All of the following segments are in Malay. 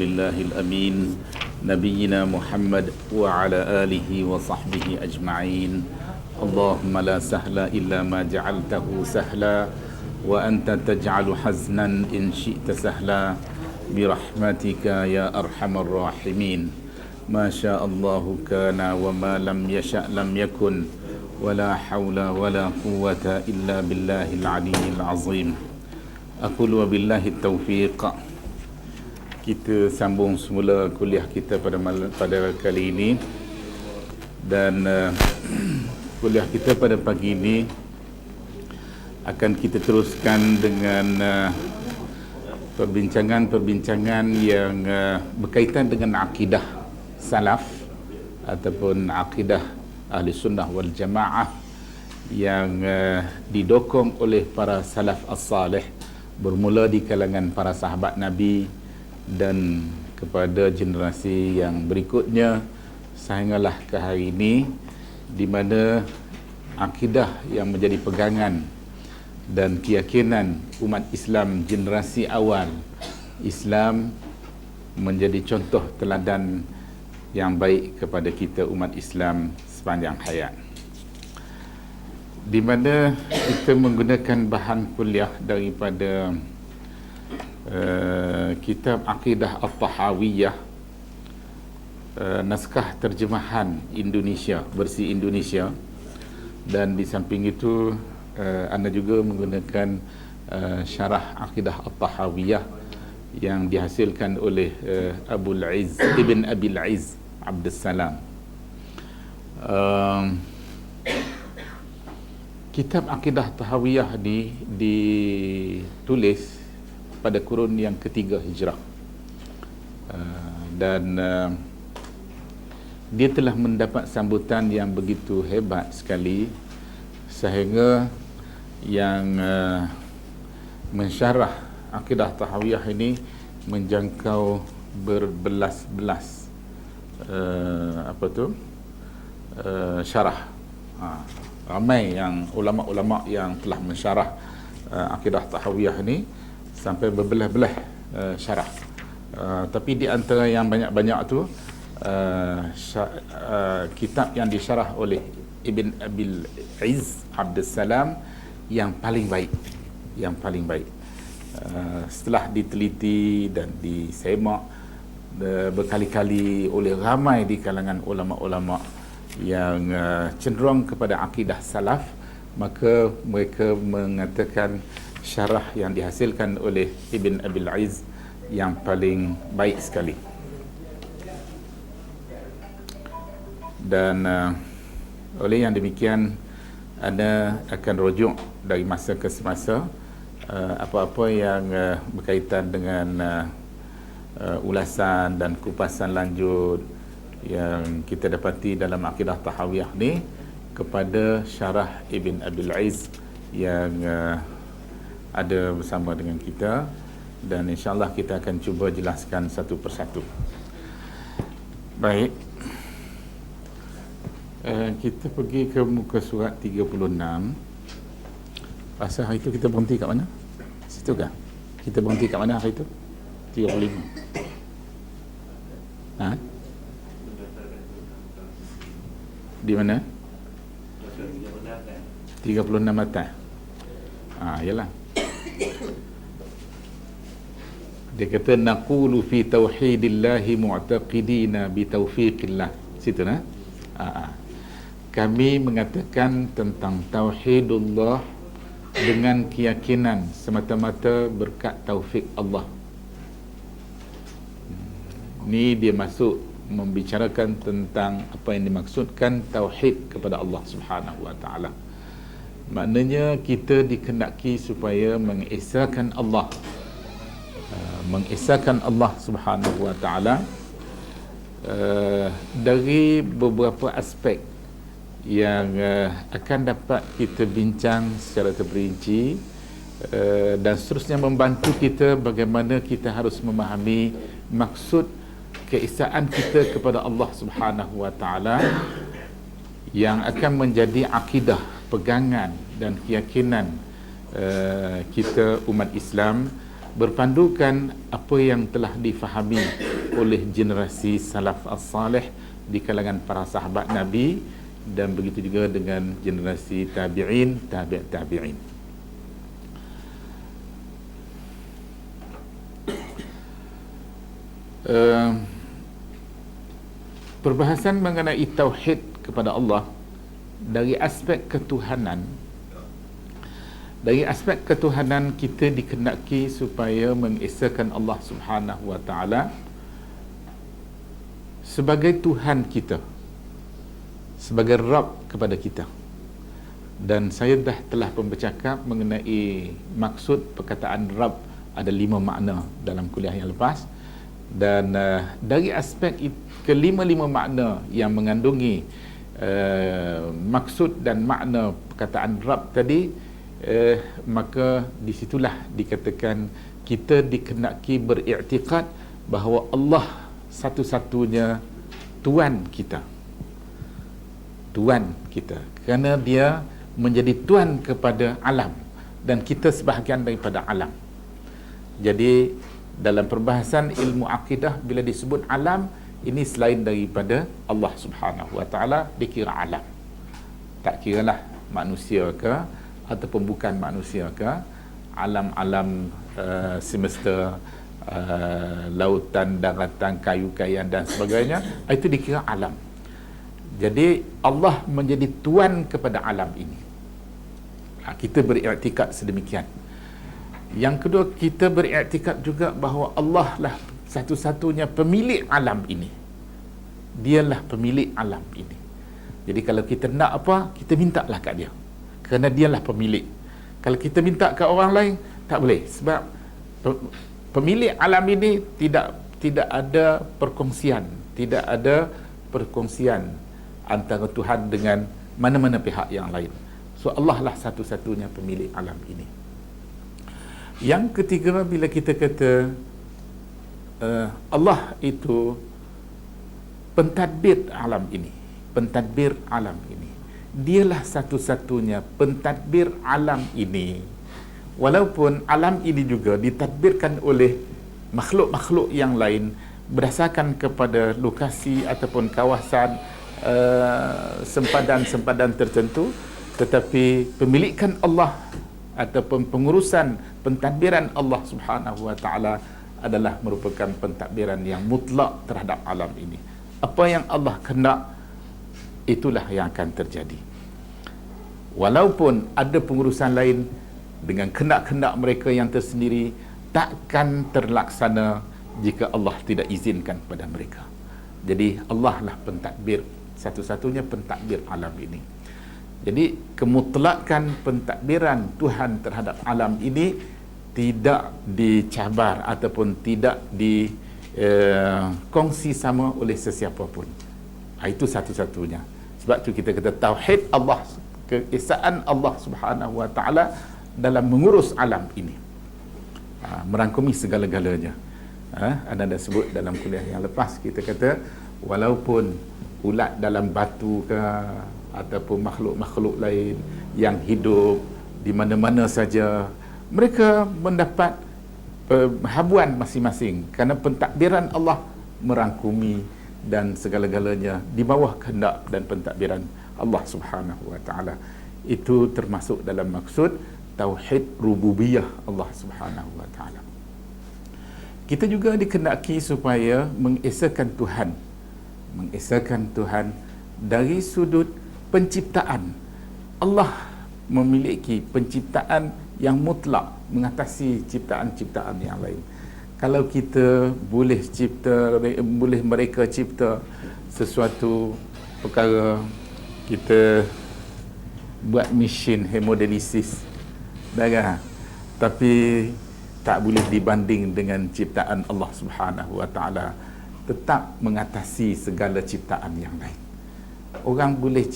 الله الأمين نبينا محمد وعلى آله وصحبه أجمعين اللهم لا سهل إلا ما جعلته سهلا وأنت تجعل حزنا إن شئت سهلا برحمتك يا أرحم الراحمين ما شاء الله كان وما لم يشأ لم يكن ولا حول ولا قوة إلا بالله العلي العظيم أقول وبالله التوفيق. Kita sambung semula kuliah kita pada kali ini, dan kuliah kita pada pagi ini akan kita teruskan dengan perbincangan yang berkaitan dengan akidah salaf ataupun akidah ahli sunnah wal jamaah yang didokong oleh para salaf as-salih, bermula di kalangan para sahabat Nabi dan kepada generasi yang berikutnya sehinggalah ke hari ini, di mana akidah yang menjadi pegangan dan keyakinan umat Islam generasi awal Islam menjadi contoh teladan yang baik kepada kita umat Islam sepanjang hayat, di mana kita menggunakan bahan kuliah daripada kitab Aqidah At-Tahawiyah, naskah terjemahan Indonesia, versi Indonesia, dan di samping itu anda juga menggunakan syarah Aqidah At-Tahawiyah yang dihasilkan oleh Abul Izz Ibn Abil Izz Abdus Salam. Kitab Aqidah Tahawiyah ditulis pada kurun yang ketiga Hijrah, dan dia telah mendapat sambutan yang begitu hebat sekali sehingga yang mensyarah Aqidah Tahawiyah ini menjangkau berbelas-belas syarah. Ramai yang ulama-ulama yang telah mensyarah Aqidah Tahawiyah ini sampai berbelah-belah syarah. Tapi di antara yang banyak-banyak tu kitab yang disyarah oleh Ibn Abil Izz Abdus Salam yang paling baik, setelah diteliti dan disemak berkali-kali oleh ramai di kalangan ulama-ulama yang cenderung kepada akidah salaf, maka mereka mengatakan syarah yang dihasilkan oleh Ibn Abil Izz yang paling baik sekali. Dan oleh yang demikian, anda akan rujuk dari masa ke semasa apa-apa yang berkaitan dengan ulasan dan kupasan lanjut yang kita dapati dalam Aqidah Tahawiyah ni kepada syarah Ibn Abil Izz yang ada bersama dengan kita, dan insyaAllah kita akan cuba jelaskan satu persatu. Baik, kita pergi ke muka surat 36. Pasal hari itu kita berhenti kat mana? Situ kan? Kita berhenti kat mana hari itu? 35. Di mana? 36 atas. Yalah. Dia kata naqulu fi tauhidillahi mu'taqidina bi taufiqillah. Situ nah. Kami mengatakan tentang tauhidullah dengan keyakinan semata-mata berkat taufik Allah. Ni dia masuk membicarakan tentang apa yang dimaksudkan tauhid kepada Allah Subhanahu wa taala. Maknanya kita dikehendaki supaya mengesahkan Allah, Subhanahu wa taala dari beberapa aspek yang akan dapat kita bincang secara terperinci, dan seterusnya membantu kita bagaimana kita harus memahami maksud keesaan kita kepada Allah Subhanahu wa taala yang akan menjadi akidah, pegangan dan keyakinan kita umat Islam berpandukan apa yang telah difahami oleh generasi salaf as-salih di kalangan para sahabat Nabi, dan begitu juga dengan generasi tabi'in, tabi'in. Perbahasan mengenai tauhid kepada Allah dari aspek ketuhanan. Dari aspek ketuhanan, kita dikehendaki supaya mengesahkan Allah Subhanahu wa taala sebagai Tuhan kita, sebagai Rabb kepada kita. Dan saya telah pun bercakap mengenai maksud perkataan Rabb, ada 5 makna dalam kuliah yang lepas. Dan dari aspek kelima-lima makna yang mengandungi maksud dan makna perkataan Rabb tadi, maka disitulah dikatakan kita dikehendaki beriktikad bahawa Allah satu-satunya Tuan kita. Tuan kita, kerana dia menjadi Tuan kepada alam, dan kita sebahagian daripada alam. Jadi dalam perbahasan ilmu akidah, bila disebut alam, ini selain daripada Allah Subhanahu wa taala dikira alam. Tak kiralah manusia ke ataupun bukan manusia ke, alam-alam semesta, lautan, daratan, kayu-kayan dan sebagainya, itu dikira alam. Jadi Allah menjadi Tuan kepada alam ini. Kita beriktikad sedemikian. Yang kedua, kita beriktikad juga bahawa Allah lah satu-satunya pemilik alam ini. Dialah pemilik alam ini. Jadi kalau kita nak apa, kita mintalah kat dia, kerana dialah pemilik. Kalau kita minta kat orang lain, tak boleh, sebab pemilik alam ini tidak ada perkongsian, tidak ada perkongsian antara Tuhan dengan mana-mana pihak yang lain. So Allah lah satu-satunya pemilik alam ini. Yang ketiga, bila kita kata Allah itu pentadbir alam ini, pentadbir alam ini, dialah satu-satunya pentadbir alam ini. Walaupun alam ini juga ditadbirkan oleh makhluk-makhluk yang lain berdasarkan kepada lokasi ataupun kawasan, sempadan-sempadan tertentu, tetapi pemilikan Allah ataupun pengurusan pentadbiran Allah Subhanahu wa taala adalah merupakan pentadbiran yang mutlak terhadap alam ini. Apa yang Allah kehendak, itulah yang akan terjadi. Walaupun ada pengurusan lain dengan kehendak-kehendak mereka yang tersendiri, takkan terlaksana jika Allah tidak izinkan kepada mereka. Jadi Allah lah pentadbir, satu-satunya pentadbir alam ini. Jadi kemutlakan pentadbiran Tuhan terhadap alam ini tidak dicabar ataupun tidak dikongsi sama oleh sesiapa pun. Itu satu-satunya. Sebab tu kita kata tauhid Allah, keesaan Allah Subhanahu wa taala dalam mengurus alam ini, merangkumi segala-galanya. Anda dah sebut dalam kuliah yang lepas, kita kata walaupun ulat dalam batu ke ataupun makhluk-makhluk lain yang hidup di mana-mana saja, mereka mendapat habuan masing-masing, kerana pentadbiran Allah merangkumi dan segala-galanya di bawah kehendak dan pentadbiran Allah Subhanahu wa taala. Itu termasuk dalam maksud tauhid rububiyah Allah Subhanahu wa taala. Kita juga dikehendaki supaya mengesahkan Tuhan, mengesahkan Tuhan dari sudut penciptaan. Allah memiliki penciptaan yang mutlak mengatasi ciptaan-ciptaan yang lain. Kalau kita boleh mereka cipta sesuatu perkara, kita buat mesin hemodialisis, dah, tapi tak boleh dibanding dengan ciptaan Allah Subhanahu wa taala, tetap mengatasi segala ciptaan yang lain. Orang boleh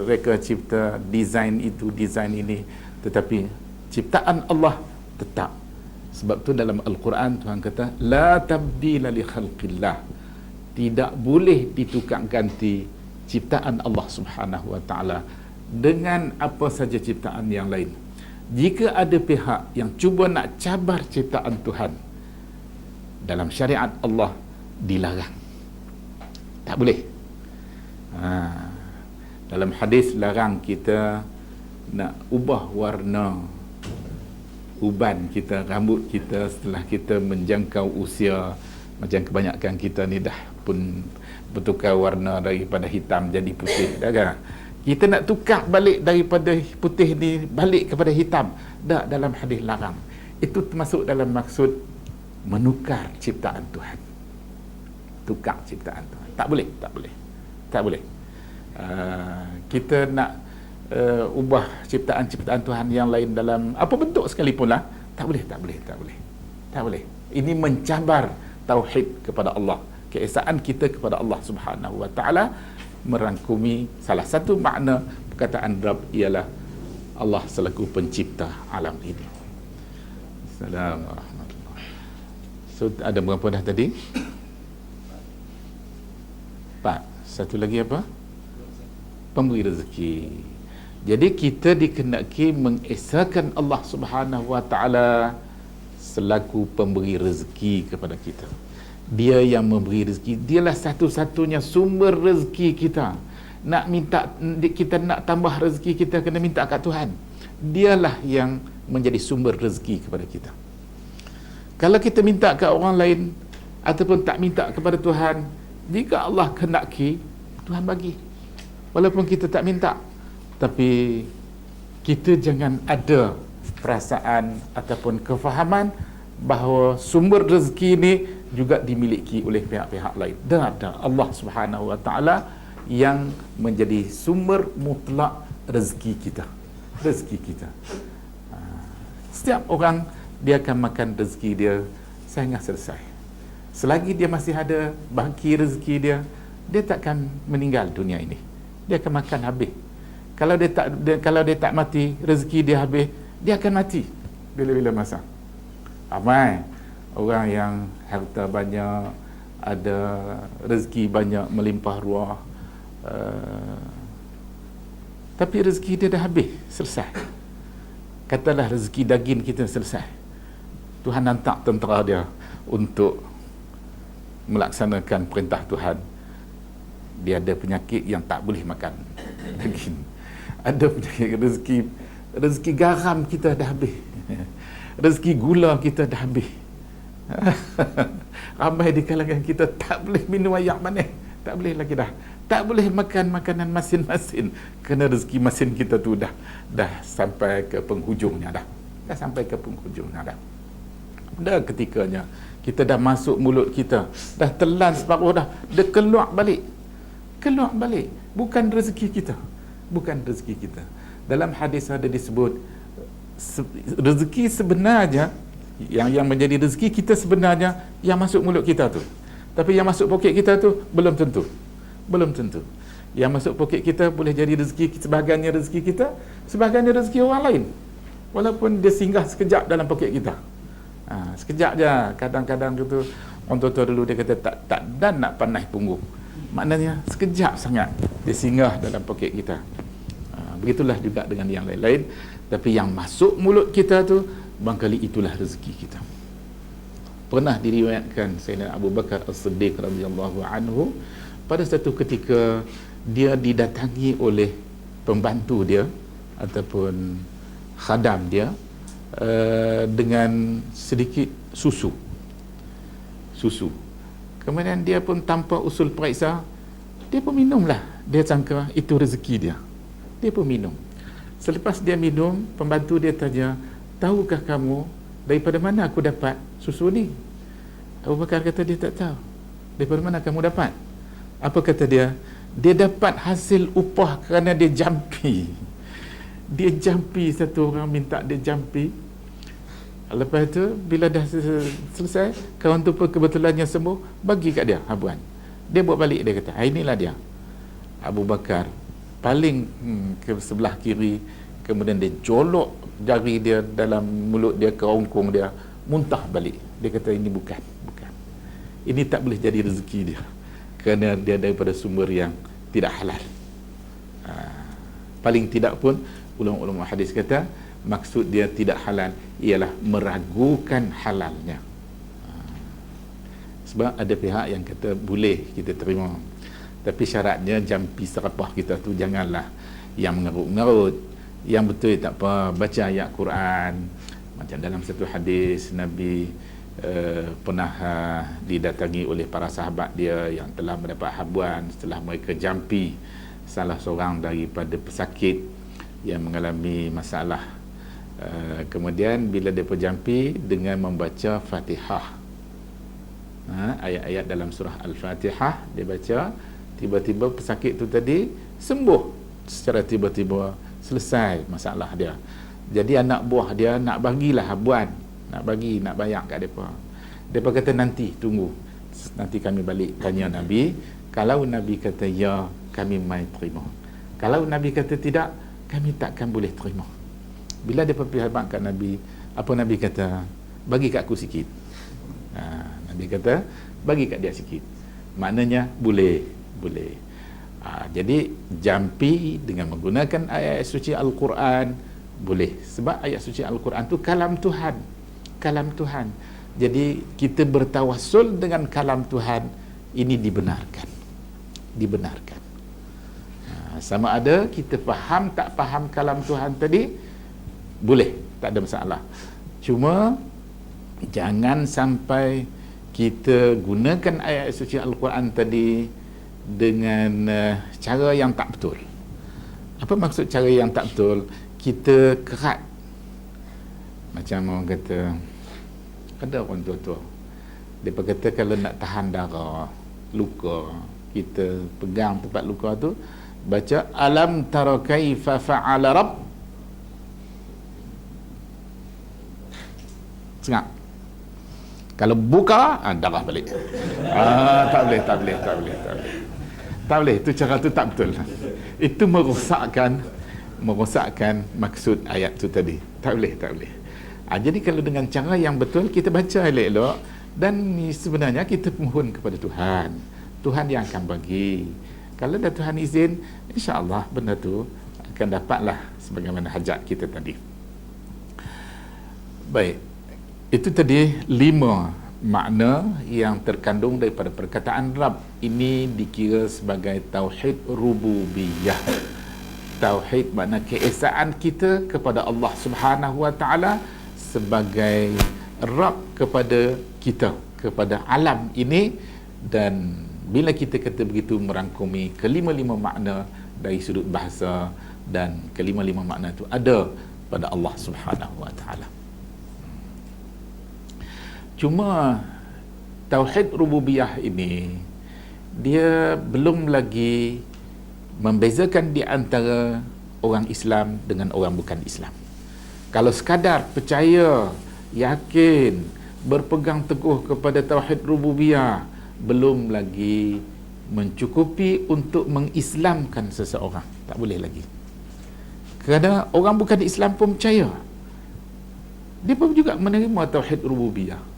mereka cipta desain itu, desain ini, tetapi ciptaan Allah tetap. Sebab tu dalam Al-Quran Tuhan kata la tabdila li khalqillah, tidak boleh ditukar ganti ciptaan Allah Subhanahu wa taala dengan apa saja ciptaan yang lain. Jika ada pihak yang cuba nak cabar ciptaan Tuhan, dalam syariat Allah dilarang. Tak boleh. Dalam hadis larang kita nak ubah warna uban kita, rambut kita setelah kita menjangkau usia. Macam kebanyakan kita ni dah pun bertukar warna daripada hitam jadi putih dah kan. Kita nak tukar balik daripada putih ni balik kepada hitam. Dah, dalam hadis larang. Itu termasuk dalam maksud menukar ciptaan Tuhan. Tukar ciptaan Tuhan. Tak boleh, tak boleh. Tak boleh. Kita nak ubah ciptaan-ciptaan Tuhan yang lain dalam apa bentuk sekalipun lah. Tak boleh, tak boleh, tak boleh. Tak boleh. Ini mencabar tauhid kepada Allah. Keesaan kita kepada Allah Subhanahu wa taala merangkumi salah satu makna perkataan Rabb ialah Allah selaku pencipta alam ini. Assalamualaikum. So ada berapa dah tadi? 4. Satu lagi apa? Pemberi rezeki. Jadi kita dikenaki mengesahkan Allah Subhanahu wa taala selaku pemberi rezeki kepada kita. Dia yang memberi rezeki, dialah satu-satunya sumber rezeki kita. Nak minta, kita nak tambah rezeki kita kena minta kat Tuhan. Dialah yang menjadi sumber rezeki kepada kita. Kalau kita minta kat orang lain ataupun tak minta kepada Tuhan, jika Allah kehendaki, Tuhan bagi. Walaupun kita tak minta. Tapi kita jangan ada perasaan ataupun kefahaman bahawa sumber rezeki ini juga dimiliki oleh pihak-pihak lain. Dah Allah Subhanahu wa taala yang menjadi sumber mutlak rezeki kita. Rezeki kita. Setiap orang dia akan makan rezeki dia sehingga selesai. Selagi dia masih ada baki rezeki dia, dia takkan meninggal dunia ini. Dia akan makan habis. Kalau dia tak mati, rezeki dia habis, dia akan mati bila-bila masa. Ramai orang yang harta banyak, ada rezeki banyak melimpah ruah, tapi rezeki dia dah habis, selesai. Katalah rezeki daging kita selesai, Tuhan hantar tentera dia untuk melaksanakan perintah Tuhan. Dia ada penyakit yang tak boleh makan daging. Ada penyakit rezeki garam kita dah habis. Rezeki gula kita dah habis. Ramai di kalangan kita tak boleh minum air manis, tak boleh lagi dah. Tak boleh makan makanan masin-masin kerana rezeki masin kita tu dah sampai ke penghujungnya dah. Dah sampai ke penghujungnya dah. Dah ketikanya kita dah masuk mulut kita, dah telan separuh dah, dia keluar balik. Keluar balik. Bukan rezeki kita. Bukan rezeki kita. Dalam hadis ada disebut rezeki sebenarnya yang menjadi rezeki kita sebenarnya yang masuk mulut kita tu. Tapi yang masuk poket kita tu belum tentu. Belum tentu. Yang masuk poket kita boleh jadi rezeki, sebahagiannya rezeki kita, sebahagiannya rezeki orang lain. Walaupun dia singgah sekejap dalam poket kita. Sekejap je. Kadang-kadang gitu orang tua dulu dia kata tak dan nak panah punggung. Maknanya sekejap sangat dia singgah dalam poket kita. Begitulah juga dengan yang lain-lain. Tapi yang masuk mulut kita tu barangkali itulah rezeki kita. Pernah diriwayatkan Sayyidina Abu Bakar As-Siddiq radhiyallahu anhu, pada satu ketika dia didatangi oleh pembantu dia ataupun khadam dia dengan sedikit susu. Kemudian dia pun tanpa usul periksa, dia pun minumlah. Dia sangka itu rezeki dia. Dia pun minum. Selepas dia minum, pembantu dia tanya, tahukah kamu daripada mana aku dapat susu ni? Abu Bakar kata dia tak tahu. Daripada mana kamu dapat? Apa kata dia? Dia dapat hasil upah kerana dia jampi. Dia jampi, satu orang minta dia jampi. Lepas tu bila dah selesai, kawan tu pun kebetulannya sembuh, bagi kat dia habuan. Dia buat balik, dia kata, inilah dia. Abu Bakar paling ke sebelah kiri, kemudian dia jolok jari dia dalam mulut dia, ke ongkong dia, muntah balik. Dia kata ini bukan. Ini tak boleh jadi rezeki dia, kerana dia daripada sumber yang tidak halal. Paling tidak pun ulama-ulama hadis kata maksud dia tidak halal ialah meragukan halalnya. Sebab ada pihak yang kata boleh kita terima, tapi syaratnya jampi serapah kita tu janganlah yang mengerut-ngerut. Yang betul tak apa, baca ayat Quran. Macam dalam satu hadis, Nabi pernah didatangi oleh para sahabat dia yang telah mendapat habuan setelah mereka jampi salah seorang daripada pesakit yang mengalami masalah. Kemudian bila dia jampi dengan membaca Fatihah, ayat-ayat dalam surah Al-Fatihah dia baca, tiba-tiba pesakit tu tadi sembuh secara tiba-tiba, selesai masalah dia. Jadi anak buah dia nak bagilah habuan, nak bayar kat mereka. Mereka kata nanti tunggu, nanti kami balik tanya Nabi. Kalau Nabi kata ya, kami mai terima. Kalau Nabi kata tidak, kami takkan boleh terima. Bila dia pergi habaq kat Nabi, apa Nabi kata? Bagi kat aku sikit. Nabi kata bagi kat dia sikit. Maknanya boleh. Jadi jampi dengan menggunakan ayat suci Al-Quran boleh, sebab ayat suci Al-Quran tu kalam Tuhan. Jadi kita bertawassul dengan kalam Tuhan, ini dibenarkan. Sama ada kita faham tak faham kalam Tuhan tadi, boleh, tak ada masalah. Cuma jangan sampai kita gunakan ayat suci Al-Quran tadi dengan cara yang tak betul. Apa maksud cara yang tak betul? Kita kerat. Macam orang kata, ada orang tua-tua, dia kata kalau nak tahan darah, luka, kita pegang tempat luka tu, baca alam tara kaifa fa'ala rabb. Sengak. Kalau buka, darah balik. Tak boleh. Itu cara tu tak betul. Itu merosakkan maksud ayat tu tadi. Tak boleh. Jadi kalau dengan cara yang betul, kita baca elok-elok, dan sebenarnya kita mohon kepada Tuhan. Tuhan yang akan bagi. Kalau dah Tuhan izin, insya-Allah benda tu akan dapatlah sebagaimana hajat kita tadi. Baik. Itu tadi 5 makna yang terkandung daripada perkataan Rabb. Ini dikira sebagai tauhid rububiyah. Tauhid makna keesaan kita kepada Allah Subhanahu wa taala sebagai Rabb kepada kita, kepada alam ini. Dan bila kita kata begitu, merangkumi kelima-lima makna dari sudut bahasa, dan kelima-lima makna itu ada pada Allah Subhanahu wa taala. Cuma tauhid rububiyah ini dia belum lagi membezakan di antara orang Islam dengan orang bukan Islam. Kalau sekadar percaya, yakin, berpegang teguh kepada tauhid rububiyah, belum lagi mencukupi untuk mengislamkan seseorang. Tak boleh lagi. Kerana orang bukan Islam pun percaya, dia pun juga menerima tauhid rububiyah.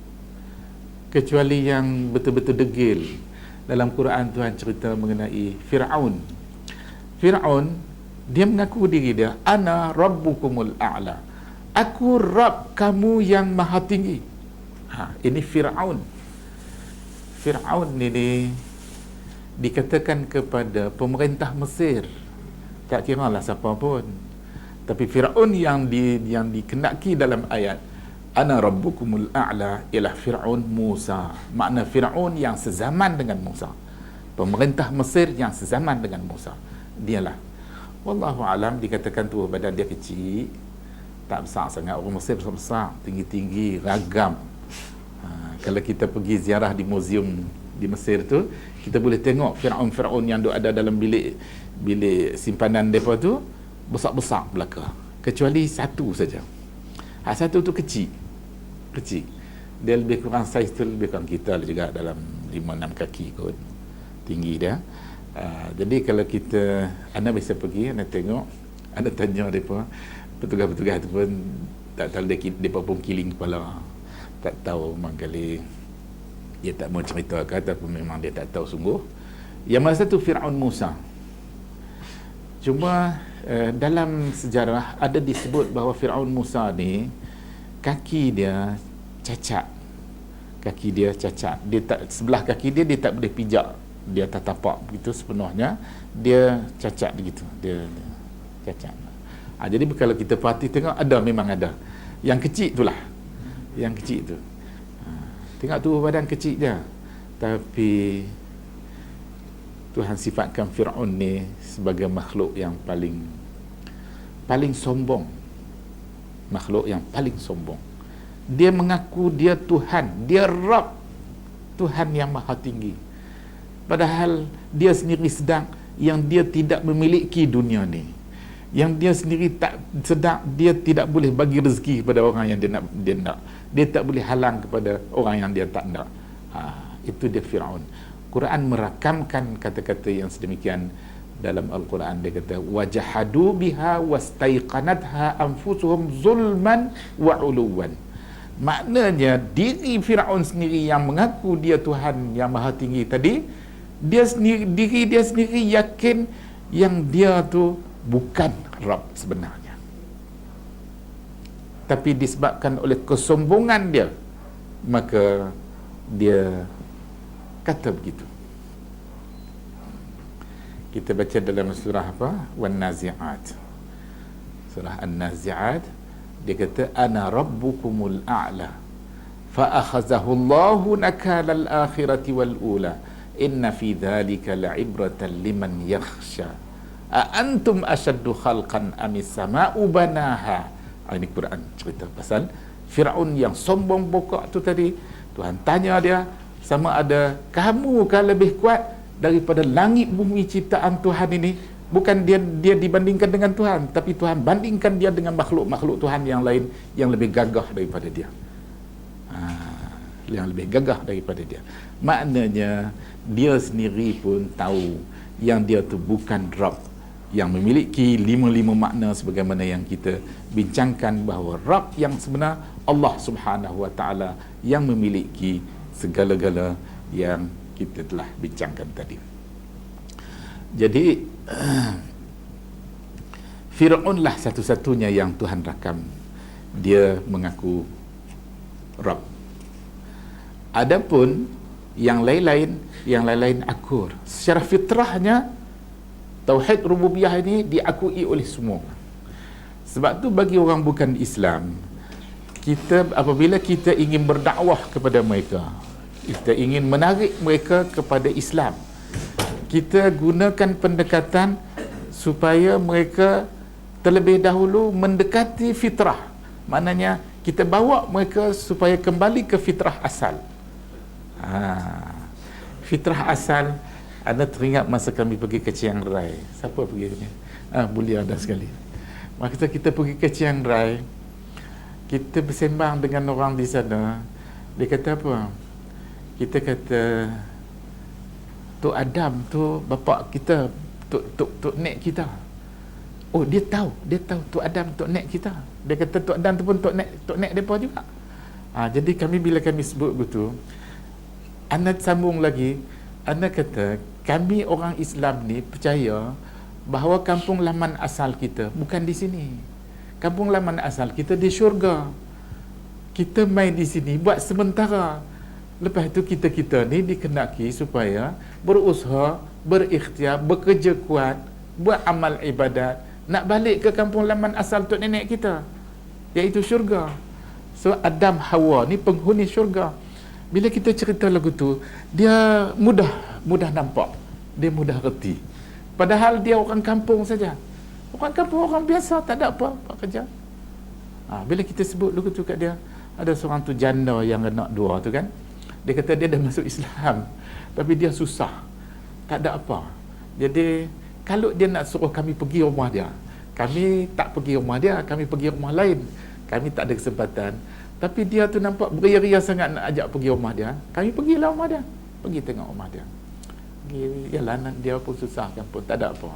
Kecuali yang betul-betul degil. Dalam Quran Tuhan cerita mengenai Fir'aun. Fir'aun, dia mengaku diri dia, ana rabbukumul a'la. Aku Rabb kamu yang maha tinggi. Ini Fir'aun. Fir'aun ini dikatakan kepada pemerintah Mesir, tak kira lah siapa pun, tapi Fir'aun yang dikenaki dalam ayat ana rabbukumul a'la ialah Fir'aun Musa. Makna Fir'aun yang sezaman dengan Musa, pemerintah Mesir yang sezaman dengan Musa. Dialah, wallahu alam, dikatakan tu badan dia kecil, tak besar sangat. Orang Mesir besar, tinggi-tinggi, ragam. Kalau kita pergi ziarah di muzium di Mesir tu, kita boleh tengok Fir'aun yang ada dalam bilik simpanan mereka tu, besar-besar belaka. Kecuali satu saja. Satu tu kecil. Dia lebih kurang saiz tu, lebih kurang kita juga, dalam 5-6 kaki kot tinggi dia. Jadi kalau kita, anda bisa pergi, anda tengok, anda tanya mereka, petugas-petugas tu pun tak tahu, mereka pun kiling kepala, tak tahu mangkali dia tak mau cerita ke ataupun memang dia tak tahu sungguh. Yang mana satu Fir'aun Musa. Cuma dalam sejarah ada disebut bahawa Firaun Musa ni kaki dia cacat. Kaki dia cacat. Dia tak, sebelah kaki dia tak boleh pijak. Dia tak tapak begitu sepenuhnya. Dia cacat begitu. Dia cacat. Jadi kalau kita perhati tengok, memang ada. Yang kecil itulah. Yang kecil tu. Tengok tu badan kecil je. Tapi Tuhan sifatkan Fir'aun ni sebagai makhluk yang paling sombong. Makhluk yang paling sombong. Dia mengaku dia Tuhan, dia Rabb, Tuhan yang maha tinggi. Padahal dia sendiri sedang yang dia tidak memiliki dunia ni. Yang dia sendiri dia tidak boleh bagi rezeki kepada orang yang dia nak. Dia tak boleh halang kepada orang yang dia tak nak. Itu dia Fir'aun. Quran merakamkan kata-kata yang sedemikian dalam Al-Quran. Dia kata wajahadu biha wastaiqanatha anfusuhum zulman wa uluwan. Maknanya diri Firaun sendiri yang mengaku dia Tuhan yang maha tinggi tadi, diri dia sendiri yakin yang dia tu bukan Rabb sebenarnya. Tapi disebabkan oleh kesombongan dia, maka dia kata begitu. Kita baca dalam surah apa? Wan-Nazi'at. Surah An-Nazi'at, dia kata ana rabbukumul a'la fa akhazahu Allahu nakala al-akhirati wal ula inna fi dhalika la'ibratan liman yakhsha a antum ashaddu khalqan amis sama'u banaha. Ini Quran cerita pasal Firaun yang sombong bokok tu tadi. Tuhan tanya dia, sama ada kamu kan lebih kuat daripada langit bumi ciptaan Tuhan ini? Bukan dia dibandingkan dengan Tuhan, tapi Tuhan bandingkan dia dengan makhluk-makhluk Tuhan yang lain yang lebih gagah daripada dia. Yang lebih gagah daripada dia. Maknanya dia sendiri pun tahu yang dia tu bukan Rabb, yang memiliki 5 makna sebagaimana yang kita bincangkan, bahawa Rabb yang sebenar Allah Subhanahu Wa Taala yang memiliki segala-gala yang kita telah bincangkan tadi. Jadi Fir'aun lah satu-satunya yang Tuhan rakam dia mengaku Rabb. Adapun yang lain-lain akur. Secara fitrahnya tauhid rububiyah ini diakui oleh semua. Sebab tu bagi orang bukan Islam, kita apabila kita ingin berdakwah kepada mereka, kita ingin menarik mereka kepada Islam, kita gunakan pendekatan supaya mereka terlebih dahulu mendekati fitrah. Maknanya kita bawa mereka supaya kembali ke fitrah asal. Fitrah asal, anda teringat masa kami pergi ke Chiang Rai? Siapa pergi ni? Boleh ada sekali. Masa kita pergi ke Chiang Rai, kita bersembang dengan orang di sana. Dia kata apa? Kita kata Tok Adam tu bapa kita, Tok Nek kita. Oh, dia tahu Tok Adam, Tok Nek kita. Dia kata Tok Adam tu pun Tok Nek depa juga. Jadi bila kami sebut begitu, anda sambung lagi, anda kata kami orang Islam ni percaya bahawa kampung laman asal kita bukan di sini. Kampung laman asal kita di syurga. Kita main di sini buat sementara. Lepas tu kita ni dikenaki supaya berusaha, berikhtiar, bekerja kuat, buat amal ibadat, nak balik ke kampung laman asal tok nenek kita, iaitu syurga. So Adam Hawa ni penghuni syurga. Bila kita cerita lagu tu, dia mudah nampak, dia mudah reti. Padahal dia orang kampung saja. Orang kampung, orang biasa, tak ada apa kerja. Bila kita sebut lagu tu kat dia, ada seorang tu janda yang anak dua tu kan, dia kata dia dah masuk Islam, tapi dia susah, tak ada apa. Jadi kalau dia nak suruh kami pergi rumah dia, kami tak pergi rumah dia, kami pergi rumah lain. Kami tak ada kesempatan. Tapi dia tu nampak beria-ria sangat nak ajak pergi rumah dia. Kami pergilah rumah dia, pergi tengok rumah dia. Yalah, dia pun susah kan pun, tak ada apa.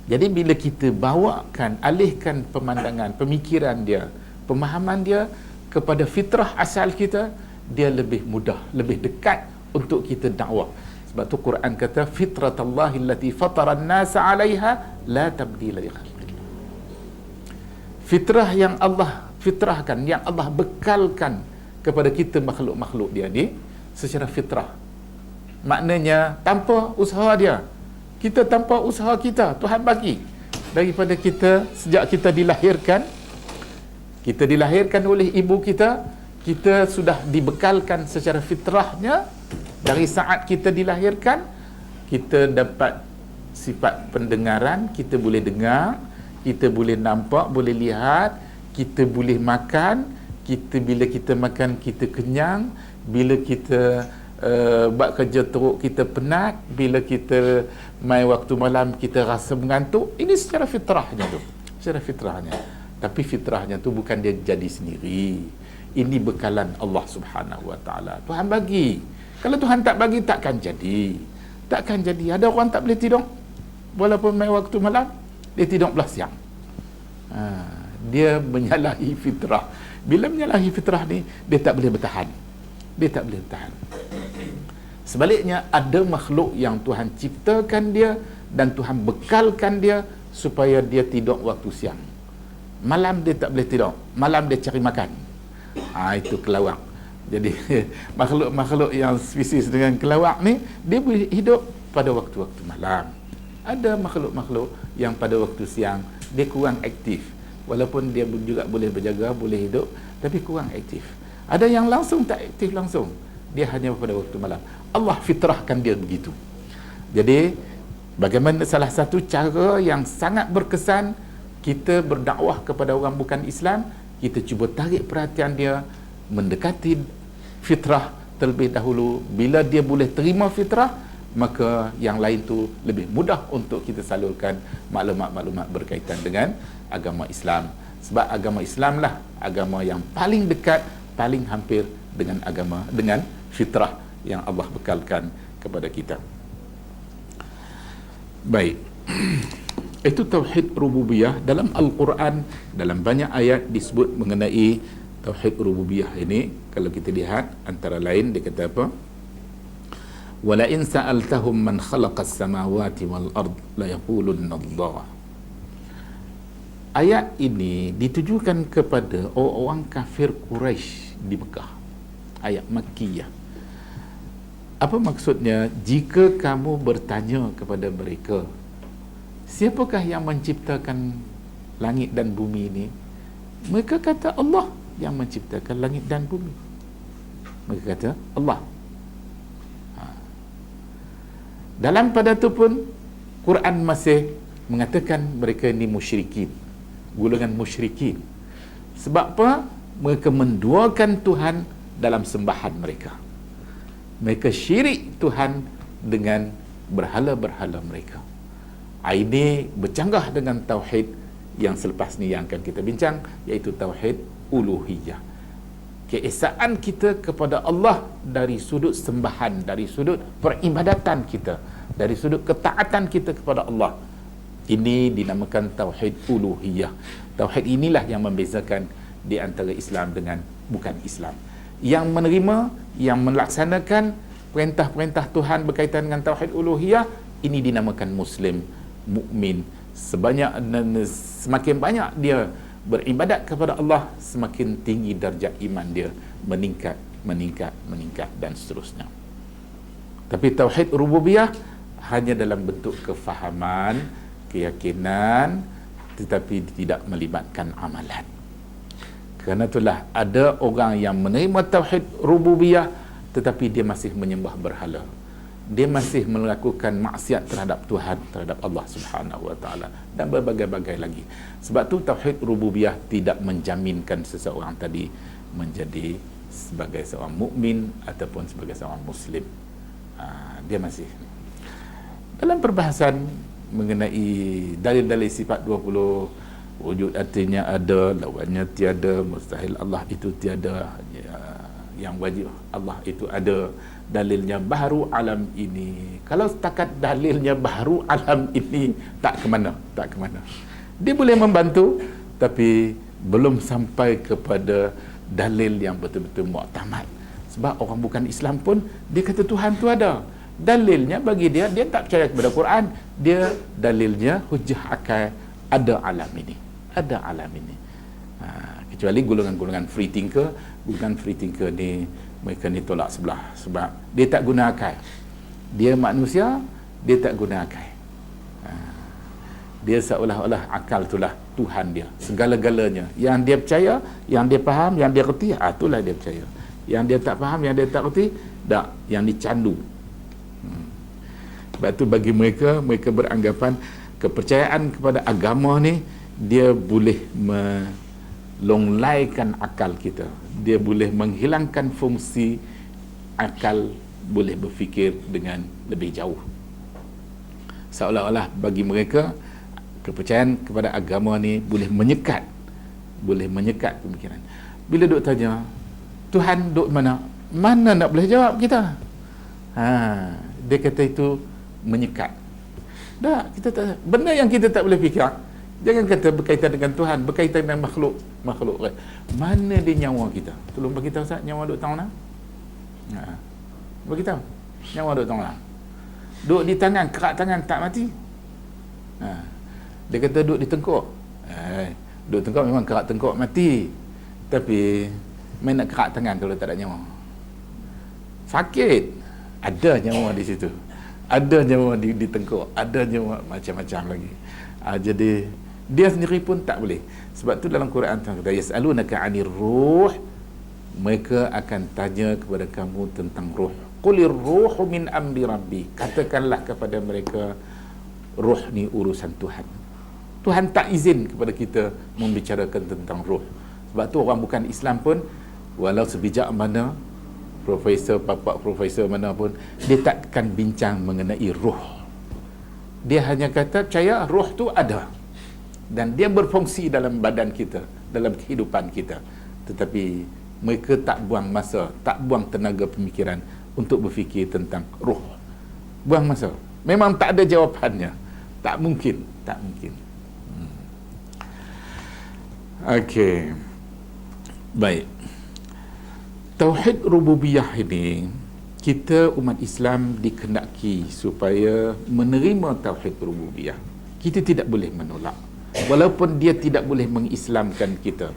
Jadi bila kita bawakan, alihkan pemandangan, pemikiran dia, pemahaman dia kepada fitrah asal kita, dia lebih mudah, lebih dekat untuk kita dakwah. Sebab tu Quran kata fitratallahi allati fatara an-nasa 'alaiha la tabdila li khalqillah. Fitrah yang Allah fitrahkan, yang Allah bekalkan kepada kita makhluk-makhluk dia ni secara fitrah. Maknanya tanpa usaha dia. Kita tanpa usaha kita, Tuhan bagi. Daripada kita, sejak kita dilahirkan oleh ibu kita, kita sudah dibekalkan secara fitrahnya. Dari saat kita dilahirkan, kita dapat sifat pendengaran, kita boleh dengar, kita boleh nampak, boleh lihat, kita boleh makan, bila kita makan kita kenyang, bila kita buat kerja teruk kita penat, bila kita main waktu malam kita rasa mengantuk. Ini secara fitrahnya tu, secara fitrahnya. Tapi fitrahnya tu bukan dia jadi sendiri. Ini bekalan Allah Subhanahu Wa Taala. Tuhan bagi. Kalau Tuhan tak bagi, takkan jadi. Takkan jadi. Ada orang tak boleh tidur walaupun main waktu malam, dia tidur belah siang. Dia menyalahi fitrah. Bila menyalahi fitrah ni, dia tak boleh bertahan. Dia tak boleh bertahan. Sebaliknya, ada makhluk yang Tuhan ciptakan dia dan Tuhan bekalkan dia supaya dia tidur waktu siang. Malam dia tak boleh tidur. Malam dia cari makan. Itu kelawak. Jadi makhluk-makhluk yang spesies dengan kelawak ni, dia boleh hidup pada waktu-waktu malam. Ada makhluk-makhluk yang pada waktu siang dia kurang aktif. Walaupun dia juga boleh berjaga, boleh hidup, tapi kurang aktif. Ada yang langsung tak aktif langsung. Dia hanya pada waktu malam. Allah fitrahkan dia begitu. Jadi, bagaimana salah satu cara yang sangat berkesan kita berdakwah kepada orang bukan Islam, kita cuba tarik perhatian dia, mendekati fitrah terlebih dahulu. Bila dia boleh terima fitrah, maka yang lain tu lebih mudah untuk kita salurkan maklumat-maklumat berkaitan dengan agama Islam. Sebab agama Islam lah agama yang paling dekat, paling hampir dengan fitrah yang Allah bekalkan kepada kita. Baik. Itu tauhid rububiyah. Dalam Al-Quran, dalam banyak ayat disebut mengenai tauhid rububiyah ini. Kalau kita lihat, antara lain dia kata apa? Wala in sa'altahum man khalaqas samawati wal ard la yaqulunna Allah. Ayat ini ditujukan kepada orang kafir Quraisy di Mekah. Ayat Makkiyah. Apa maksudnya? Jika kamu bertanya kepada mereka, siapakah yang menciptakan langit dan bumi ini? Mereka kata Allah yang menciptakan langit dan bumi. Mereka kata Allah. Dalam pada tu pun Quran masih mengatakan mereka ini musyrikin, golongan musyrikin. Sebab apa? Mereka menduakan Tuhan dalam sembahan mereka. Mereka syirik Tuhan dengan berhala-berhala mereka. Ini bercanggah dengan tauhid yang selepas ni yang akan kita bincang, iaitu tauhid uluhiyah. Keesaan kita kepada Allah dari sudut sembahan, dari sudut peribadatan kita, dari sudut ketaatan kita kepada Allah. Ini dinamakan tauhid uluhiyah. Tauhid inilah yang membezakan di antara Islam dengan bukan Islam. Yang menerima, yang melaksanakan perintah-perintah Tuhan berkaitan dengan tauhid uluhiyah, ini dinamakan Muslim, mukmin. Semakin banyak dia beribadat kepada Allah, semakin tinggi darjat iman dia, meningkat dan seterusnya. Tapi tauhid rububiyah hanya dalam bentuk kefahaman, keyakinan, tetapi tidak melibatkan amalan. Kerana itulah ada orang yang menerima tauhid rububiyah tetapi dia masih menyembah berhala. Dia masih melakukan maksiat terhadap Tuhan, terhadap Allah Subhanahu Wa Taala dan berbagai-bagai lagi. Sebab tu tauhid rububiyah tidak menjaminkan seseorang tadi menjadi sebagai seorang mukmin ataupun sebagai seorang muslim. Dia masih dalam perbahasan mengenai dalil-dalil sifat 20, wujud artinya ada, lawannya tiada, mustahil Allah itu tiada, yang wajib Allah itu ada, dalilnya baharu alam ini. Kalau setakat dalilnya baharu alam ini, tak ke mana. Dia boleh membantu, tapi belum sampai kepada dalil yang betul-betul muktamad. Sebab orang bukan Islam pun dia kata Tuhan tu ada. Dalilnya bagi dia tak percaya kepada Quran, dia dalilnya hujah akal, ada alam ini, ada alam ini. Kecuali golongan-golongan free thinker ni, mereka ni tolak sebelah, sebab dia tak guna akal. Dia manusia, dia tak guna akal. Dia seolah-olah akal itulah Tuhan dia, segala-galanya. Yang dia percaya, yang dia faham, yang dia reti, itulah dia percaya. Yang dia tak faham, yang dia tak reti, tak, yang dicandu. Sebab tu bagi mereka beranggapan kepercayaan kepada agama ni, dia boleh melonglaikan akal kita. Dia boleh menghilangkan fungsi akal, boleh berfikir dengan lebih jauh. Seolah-olah bagi mereka kepercayaan kepada agama ni boleh menyekat pemikiran. Bila duk tanya Tuhan duk mana nak boleh jawab kita. Dia kata itu menyekat. Dah, kita tak, benda yang kita tak boleh fikir, jangan kata berkaitan dengan Tuhan, berkaitan dengan makhluk. Mana dia nyawa kita? Tolong bagi tahu Ustaz, nyawa duk tahu mana? Bagi tahu. Nyawa duk tahu mana? Duk di tangan, kerak tangan tak mati. Dia kata duduk di tengkuk. Duduk tengkuk memang kerak tengkuk mati. Tapi main nak kerak tangan kalau tak ada nyawa. Sakit. Ada nyawa di situ. Ada nyawa di tengkuk. Ada nyawa macam-macam lagi. Jadi dia sendiri pun tak boleh. Sebab tu dalam Quran kata yas'alunaka 'anir ruh. Mereka akan tanya kepada kamu tentang ruh. Qulir ruhu min amri rabbi. Katakanlah kepada mereka, ruh ni urusan Tuhan. Tuhan tak izin kepada kita membicarakan tentang ruh. Sebab tu orang bukan Islam pun, walau sebijak mana, bapak profesor mana pun, dia takkan bincang mengenai ruh. Dia hanya kata percaya ruh tu ada dan dia berfungsi dalam badan kita, dalam kehidupan kita. Tetapi mereka tak buang masa, tak buang tenaga pemikiran untuk berfikir tentang ruh. Buang masa. Memang tak ada jawapannya. Tak mungkin. Okey. Baik. Tauhid rububiyah ini, kita umat Islam dikehendaki supaya menerima tauhid rububiyah. Kita tidak boleh menolak. Walaupun dia tidak boleh mengislamkan kita,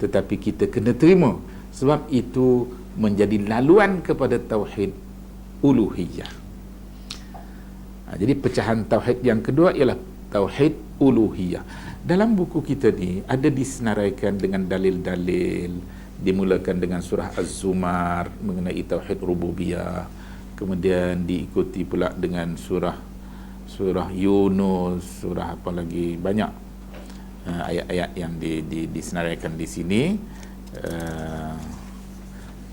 tetapi kita kena terima, sebab itu menjadi laluan kepada tauhid uluhiyah. Jadi pecahan tauhid yang kedua ialah tauhid uluhiyah. Dalam buku kita ni ada disenaraikan dengan dalil-dalil, dimulakan dengan surah Az-Zumar mengenai tauhid rububiyah, kemudian diikuti pula dengan surah Yunus, surah apa lagi, banyak ayat-ayat yang disenaraikan di sini.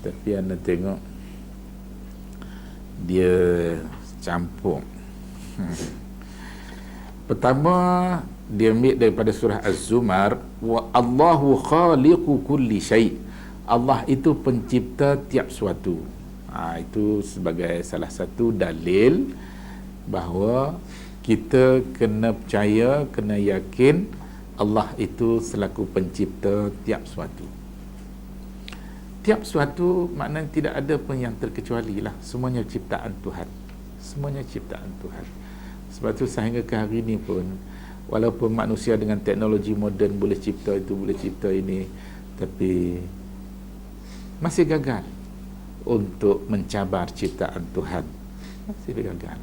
Tapi anda tengok dia campur. Pertama dia ambil daripada surah Az-Zumar, wa Allahu khaliqu kulli syai'. Allah itu pencipta tiap suatu. Itu sebagai salah satu dalil bahawa kita kena percaya, kena yakin Allah itu selaku pencipta tiap suatu. Tiap suatu maknanya tidak ada pun yang terkecuali lah. Semuanya ciptaan Tuhan. Semuanya ciptaan Tuhan. Sebab tu sehingga ke hari ini pun, walaupun manusia dengan teknologi moden boleh cipta itu, boleh cipta ini, tapi masih gagal untuk mencabar ciptaan Tuhan. Masih gagal.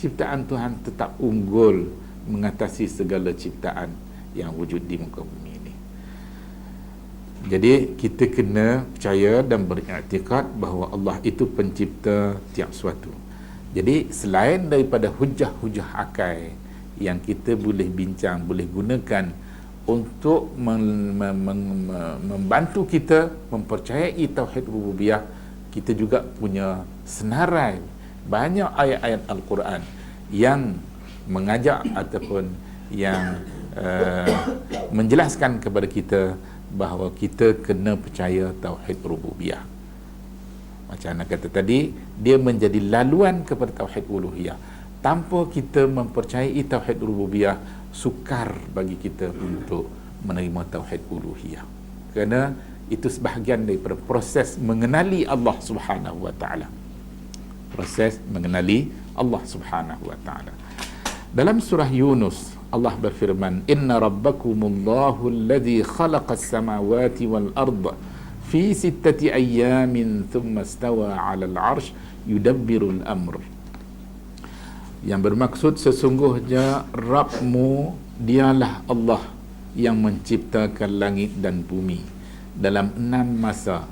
Ciptaan Tuhan tetap unggul mengatasi segala ciptaan yang wujud di muka bumi ini. Jadi kita kena percaya dan beriktikad bahawa Allah itu pencipta tiap suatu. Jadi selain daripada hujah-hujah akal yang kita boleh bincang, boleh gunakan untuk membantu kita mempercayai tauhid rububiyah, kita juga punya senarai banyak ayat-ayat Al-Quran yang mengajak ataupun yang menjelaskan kepada kita bahawa kita kena percaya tauhid rububiyah. Macam anda kata tadi, dia menjadi laluan kepada tauhid uluhiyah. Tanpa kita mempercayai tauhid rububiyah, sukar bagi kita untuk menerima tauhid uluhiyah. Kerana itu sebahagian daripada proses mengenali Allah Subhanahu wa taala. proses mengenali Allah Subhanahu wa taala. Dalam surah Yunus Allah berfirman, "Inna rabbakumullahu alladhi khalaqas samawati wal arda fi sittati ayyamin thumma istawa 'alal 'arsy yudabbirul amr." Yang bermaksud sesungguhnya Rabbmu dialah Allah yang menciptakan langit dan bumi dalam 6 masa,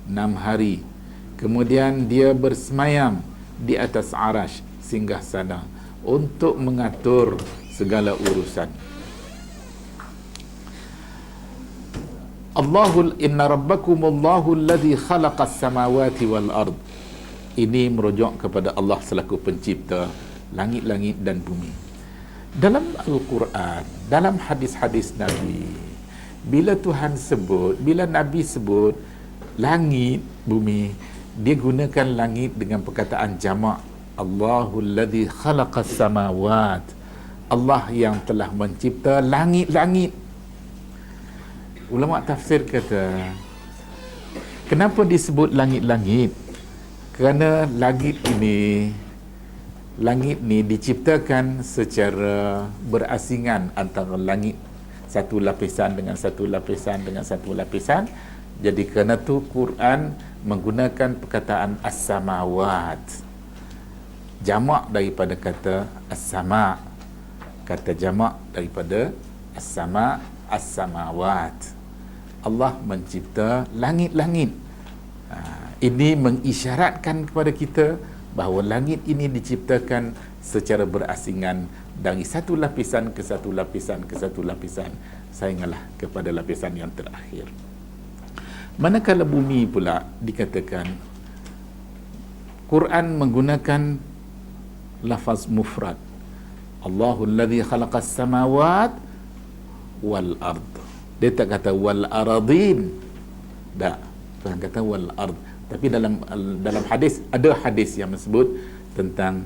6 hari. Kemudian dia bersemayam di atas arasy singgah sana untuk mengatur segala urusan. Inna rabbakumullahu alladhi khalaqas samawati wal ard. Ini merujuk kepada Allah selaku pencipta langit-langit dan bumi. Dalam Al-Quran, dalam hadis-hadis Nabi, bila Tuhan sebut, bila Nabi sebut langit, bumi, dia gunakan langit dengan perkataan jamak. Allahul ladzi khalaqas samawat. Allah yang telah mencipta langit-langit. Ulama tafsir kata, kenapa disebut langit-langit? Kerana langit ni diciptakan secara berasingan antara langit satu lapisan dengan satu lapisan dengan satu lapisan. Jadi kerana tu Quran menggunakan perkataan as-samawat, jamak daripada kata as-sama, kata jamak daripada as-sama, as-samawat. Allah mencipta langit-langit. Ini mengisyaratkan kepada kita bahawa langit ini diciptakan secara berasingan dari satu lapisan ke satu lapisan ke satu lapisan, sehinggalah kepada lapisan yang terakhir. Manakala bumi pula dikatakan, Quran menggunakan lafaz mufrad. Allahul ladzi khalaqas samawat wal ard. Dia tak kata wal aradin. Tak, Tuhan kata wal ard. Tapi dalam hadis, ada hadis yang menyebut tentang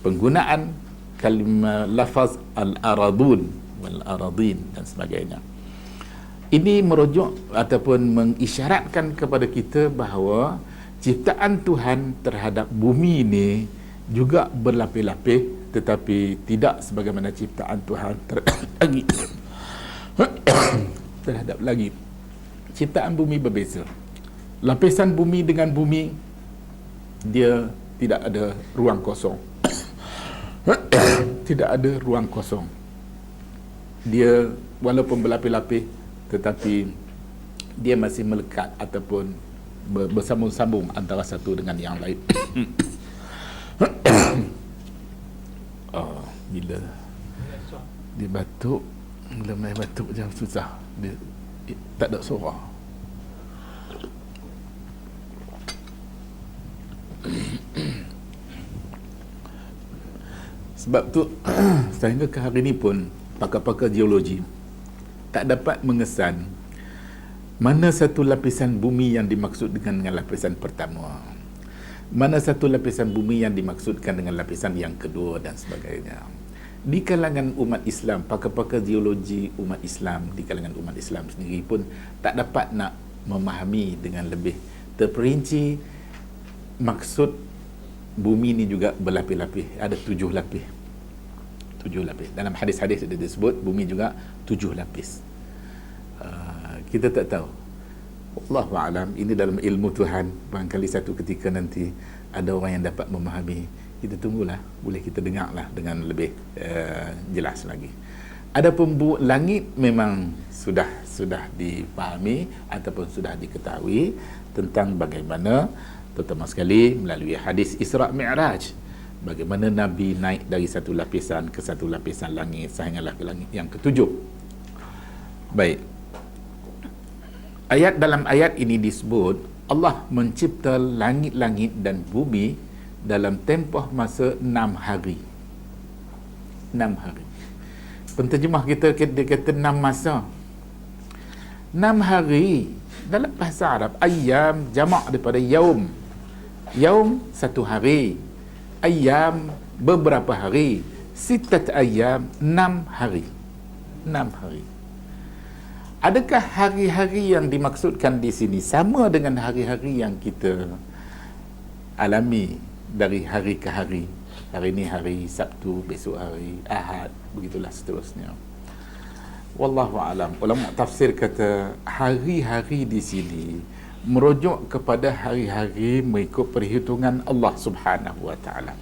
penggunaan kalimah lafaz al-aradun wal aradin dan sebagainya. Ini merujuk ataupun mengisyaratkan kepada kita bahawa ciptaan Tuhan terhadap bumi ini juga berlapis-lapis, tetapi tidak sebagaimana ciptaan Tuhan terhadap langit. Ciptaan bumi berbeza. Lapisan bumi dengan bumi, dia tidak ada ruang kosong. Tidak ada ruang kosong. Dia walaupun berlapis-lapis, tetapi dia masih melekat ataupun bersambung-sambung antara satu dengan yang lain. Bila dia batuk, bila main batuk macam susah, dia tak ada suara. Sebab tu sehingga ke hari ini pun pakar-pakar geologi tak dapat mengesan mana satu lapisan bumi yang dimaksud dengan lapisan pertama, mana satu lapisan bumi yang dimaksudkan dengan lapisan yang kedua dan sebagainya. Di kalangan umat Islam, pakar-pakar geologi umat Islam, di kalangan umat Islam sendiri pun tak dapat nak memahami dengan lebih terperinci maksud bumi ni juga berlapis-lapis. Ada 7 lapis. 7 lapis. Dalam hadis-hadis dia disebut bumi juga 7 lapis. Kita tak tahu. Allahu a'lam. Ini dalam ilmu Tuhan. Barangkali satu ketika nanti ada orang yang dapat memahami. Kita tunggulah. Boleh kita dengarlah dengan lebih jelas lagi. Adapun langit memang sudah dipahami ataupun sudah diketahui tentang bagaimana, terutama sekali melalui hadis Isra' Mi'raj, bagaimana Nabi naik dari satu lapisan ke satu lapisan langit sehinggalah ke langit yang ke-7. Baik. Dalam ayat ini disebut Allah mencipta langit-langit dan bumi dalam tempoh masa 6 hari. 6 hari. Penterjemah kita dia kata 6 masa. 6 hari dalam bahasa Arab, ayyam jamak daripada yaum. Yaum 1 hari. Ayyam beberapa hari. Sittat ayyam 6 hari. 6 hari. Adakah hari-hari yang dimaksudkan di sini sama dengan hari-hari yang kita alami dari hari ke hari. Hari ini hari Sabtu, besok hari Ahad, begitulah seterusnya. Wallahu alam. Ulama tafsir kata hari-hari di sini merujuk kepada hari-hari mengikut perhitungan Allah Subhanahu wa taala.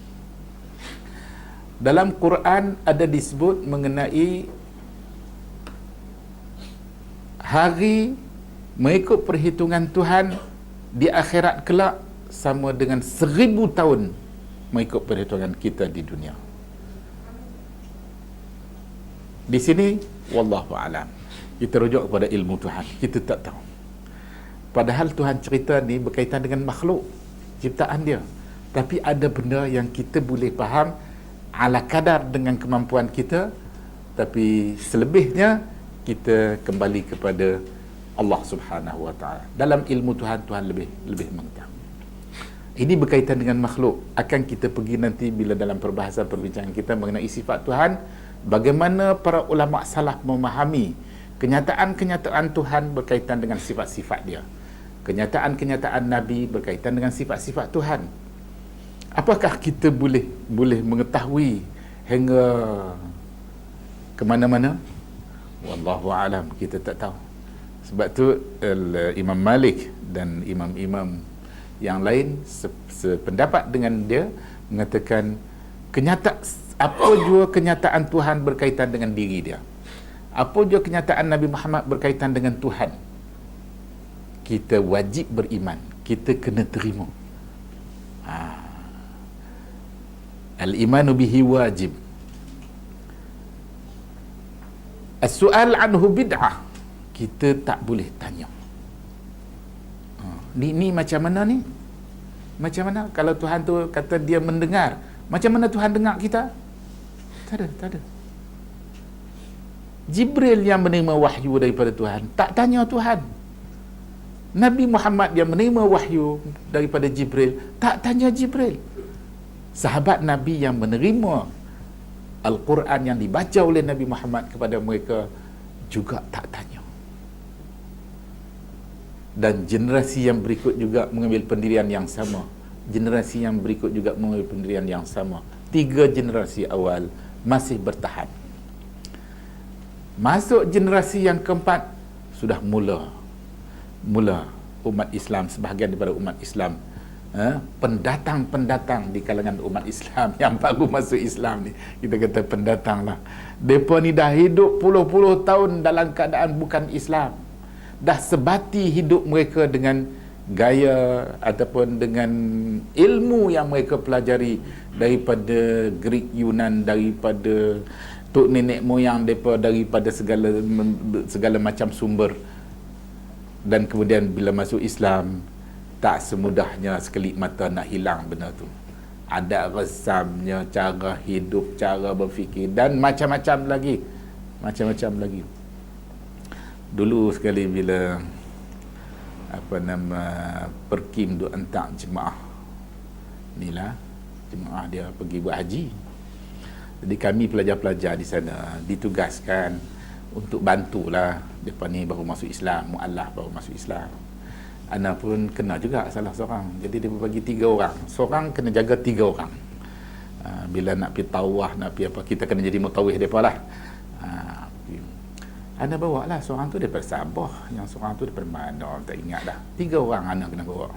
Dalam Quran ada disebut mengenai hari mengikut perhitungan Tuhan di akhirat kelak sama dengan 1000 tahun mengikut perhitungan kita di dunia. Di sini wallahu alam. Kita rujuk kepada ilmu Tuhan. Kita tak tahu. Padahal Tuhan cerita ni berkaitan dengan makhluk ciptaan dia. Tapi ada benda yang kita boleh faham ala kadar dengan kemampuan kita, tapi selebihnya kita kembali kepada Allah Subhanahu wa taala. Dalam ilmu Tuhan, Tuhan lebih mengetahui. Ini berkaitan dengan makhluk. Akan kita pergi nanti bila dalam perbahasan perbincangan kita mengenai sifat Tuhan, bagaimana para ulama salaf memahami kenyataan-kenyataan Tuhan berkaitan dengan sifat-sifat dia. Kenyataan-kenyataan Nabi berkaitan dengan sifat-sifat Tuhan. Apakah kita boleh mengetahui hingga ke mana-mana? Wallahu alam, kita tak tahu. Sebab tu Imam Malik dan imam-imam yang lain sependapat dengan dia, mengatakan apa jua kenyataan Tuhan berkaitan dengan diri dia, apa jua kenyataan Nabi Muhammad berkaitan dengan Tuhan, kita wajib beriman, kita kena terima. Al-imanu bihi wajib. As-su'al anhu bid'ah. Kita tak boleh tanya. Ni macam mana ni? Macam mana? Kalau Tuhan tu kata dia mendengar, macam mana Tuhan dengar kita? Tak ada. Jibril yang menerima wahyu daripada Tuhan, tak tanya Tuhan. Nabi Muhammad yang menerima wahyu daripada Jibril, tak tanya Jibril. Sahabat Nabi yang menerima Al-Quran yang dibaca oleh Nabi Muhammad kepada mereka juga tak tanya. Dan generasi yang berikut juga mengambil pendirian yang sama. Generasi yang berikut juga mengambil pendirian yang sama. 3 generasi awal masih bertahan. Masuk generasi yang keempat, sudah mula umat Islam, sebahagian daripada umat Islam, pendatang di kalangan umat Islam yang baru masuk Islam ni, kita kata pendatang lah. Mereka ni dah hidup puluh-puluh tahun dalam keadaan bukan Islam, dah sebati hidup mereka dengan gaya ataupun dengan ilmu yang mereka pelajari daripada Greek, Yunan, daripada tok nenek moyang mereka, daripada segala macam sumber. Dan kemudian bila masuk Islam, tak semudahnya sekelip mata nak hilang benda tu. Ada resamnya, cara hidup, cara berfikir dan macam-macam lagi. Dulu sekali bila Perkim duk hantar jemaah, inilah jemaah dia pergi buat haji. Jadi kami pelajar-pelajar di sana ditugaskan untuk bantulah depa ni baru masuk Islam, mualaf baru masuk Islam. Ana pun kena juga salah seorang. Jadi dia bagi 3 orang. Seorang kena jaga 3 orang. Bila nak pergi tawaf, nak pergi apa, kita kena jadi mutawif depa lah. Ana bawa lah seorang tu daripada Sabah, yang seorang tu daripada mana tak ingat dah. 3 orang ana kena bawa.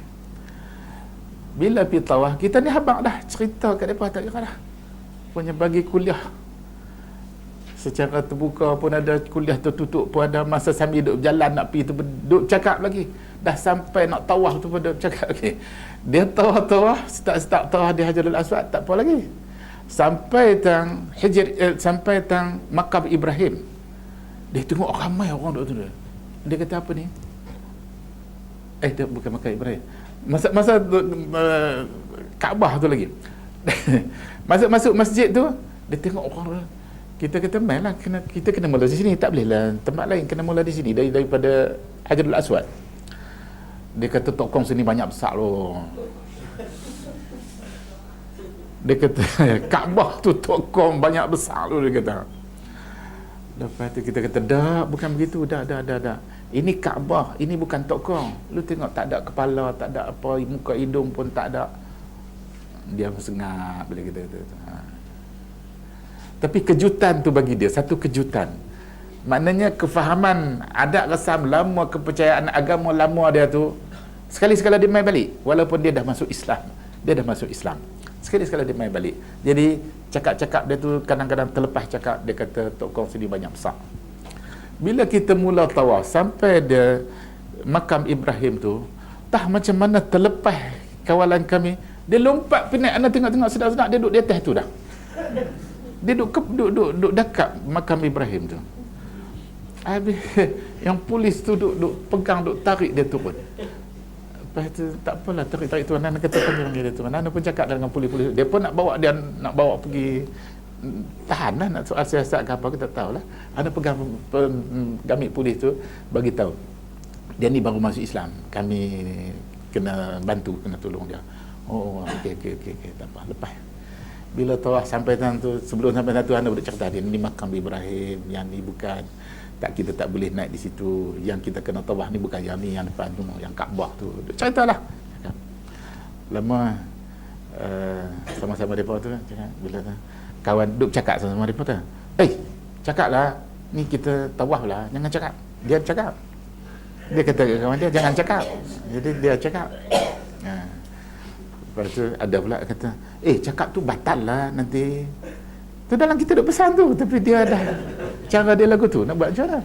Bila pergi tawaf, kita ni habaq dah cerita kat depa, tak kira dah. Punya bagi kuliah secara terbuka pun ada, kuliah tertutup pun ada, masa sambil duduk berjalan nak pergi tu duduk cakap lagi. Dah sampai nak tawaf tu pun duduk cakap lagi. Dia tawaf start tawaf di Hajarul Aswad, tak apa lagi. Sampai tang sampai tang makam Ibrahim. Dia tengok ramai orang duduk tu. Dia kata apa ni? Dia bukan makam Ibrahim. Masa Kaabah tu lagi. Masuk masjid tu, dia tengok orang. Kita kata mainlah, kita kena mula di sini, tak boleh lah tempat lain, kena mula di sini daripada Hajarul Aswad. Dia kata tokong sini banyak besar loh. Dia kata Kaabah tu tokong banyak besar loh, dia kata. Lepas tu kita kata dah, bukan begitu, dah. Ini Kaabah, ini bukan tokong. Lu tengok tak ada kepala, tak ada apa, muka hidung pun tak ada. Dia sengap bila kita tu. Tapi kejutan tu bagi dia satu kejutan. Maknanya kefahaman adat rasam lama, kepercayaan agama lama dia tu sekali-sekala dia mai balik walaupun dia dah masuk Islam. Dia dah masuk Islam. Sekali-sekala dia mai balik. Jadi cakap-cakap dia tu kadang-kadang terlepas cakap, dia kata Tok Kong sini banyak besar. Bila kita mula tawaf sampai dia makam Ibrahim tu, tah macam mana terlepas kawalan kami, dia lompat pergi naik, anda tengok-tengok sedap-sedap dia duduk di atas tu dah. Dia duduk dekat makam Ibrahim tu. Habis yang polis tu duduk pegang, duduk tarik dia turun. Lepas tu tak apalah, tarik tu, Nana kata panggil dia tu. Nana pun cakap dengan polis-polis, dia pun nak bawa pergi tahan lah, nak soal siasat ke apa, kita tahu lah. Ada pegang gamit polis tu bagi tahu dia ni baru masuk Islam, kami kena bantu, kena tolong dia. Oh, okey, tak apa, lepas. Bila tawaf sampai sana tu, sebelum sampai sana tu, anda boleh cerita dia ni makam Ibrahim, yang ni bukan, kita tak boleh naik di situ, yang kita kena tawaf ni bukan yang ni, yang depan tu, yang Kaabah tu. Ceritalah. Lama sama-sama depa tu cakap, bila kawan duk cakap sama-sama depa tu. Cakaplah, ni kita tawaf lah, jangan cakap. Dia cakap. Dia kata ke kawan dia, jangan cakap. Jadi dia cakap. Lepas tu ada pula kata, cakap tu batal lah nanti. Tu dalam kita duk pesan tu, tapi dia dah cara dia lagu tu nak buat macam mana.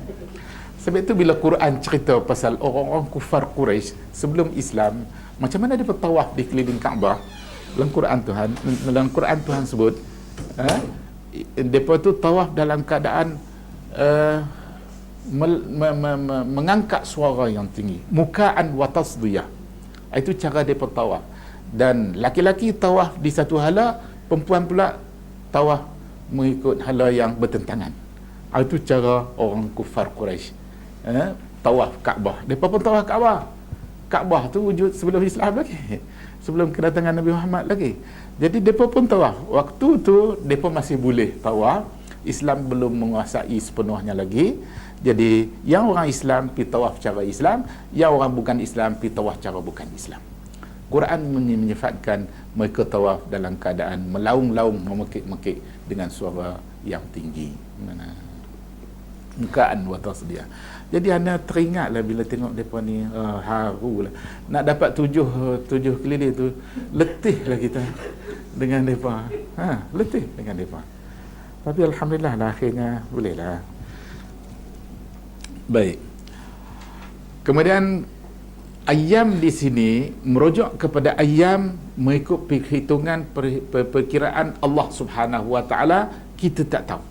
Sebab tu bila Quran cerita pasal orang-orang kufar Quraisy sebelum Islam, macam mana dia bertawaf di keliling Kaabah, dalam Quran Tuhan sebut, depa tu tawaf dalam keadaan mengangkat suara yang tinggi, mukaan wa tasdiyah. Itu cara depa tawaf. Dan laki-laki tawaf di satu hala, perempuan pula tawaf mengikut hala yang bertentangan. Itu cara orang kufar Quraisy tawaf Kaabah. Depa pun tawaf Kaabah. Kaabah tu wujud sebelum Islam lagi, sebelum kedatangan Nabi Muhammad lagi. Jadi depa pun tawaf. Waktu tu depa masih boleh tawaf, Islam belum menguasai sepenuhnya lagi. Jadi yang orang Islam pi tawaf cara Islam, yang orang bukan Islam pi tawaf cara bukan Islam. Quran menyifatkan mereka tawaf dalam keadaan melaung-laung, memekik-mekik dengan suara yang tinggi. Mana mukaan wa tasdiyah. Jadi anda teringatlah bila tengok depa ni, harulah. Nak dapat tujuh keliling tu, letihlah kita dengan depa. Letih dengan depa. Tapi alhamdulillah lah, akhirnya bolehlah. Baik. Kemudian ayam di sini merujuk kepada ayam mengikut perhitungan perkiraan Allah Subhanahu Wa Taala. Kita tak tahu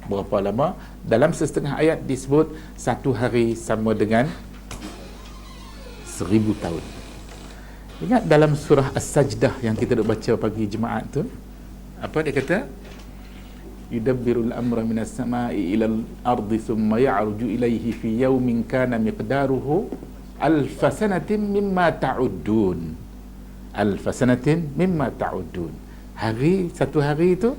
berapa lama. Dalam setengah ayat disebut satu hari sama dengan 1000 tahun. Ingat dalam surah As-Sajdah yang kita duk baca pagi Jumaat tu, apa dia kata? Yudabbirul amra minas sama'i ilal ardi thumma ya'ruju ilaihi fi yawmin kana miqdaruhu alfasanatin mimma ta'uddun. Alfasanatin mimma ta'uddun. Satu hari itu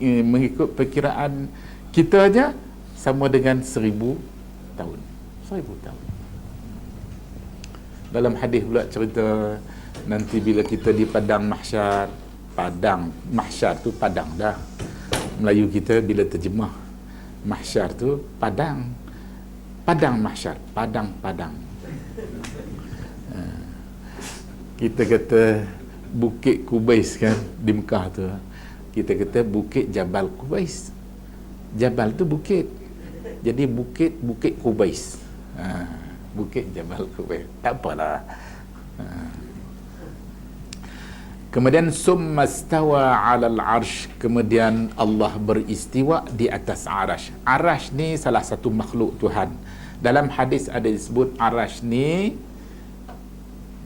mengikut perkiraan kita aja sama dengan 1000 tahun. 1000 tahun. Dalam hadis pula cerita nanti bila kita di padang mahsyar, mahsyar tu padang dah. Melayu kita bila terjemah mahsyar tu padang mahsyar, padang. Kita kata Bukit Kubais kan di Mekah tu. Kita kata Bukit Jabal Kubais. Jabal tu bukit. Jadi Bukit Kubais. Bukit Jabal Kubais. Tak apalah. Kemudian summastawa 'alal 'arsy, kemudian Allah beristiwa di atas arasy. Arasy ni salah satu makhluk Tuhan. Dalam hadis ada disebut arasy ni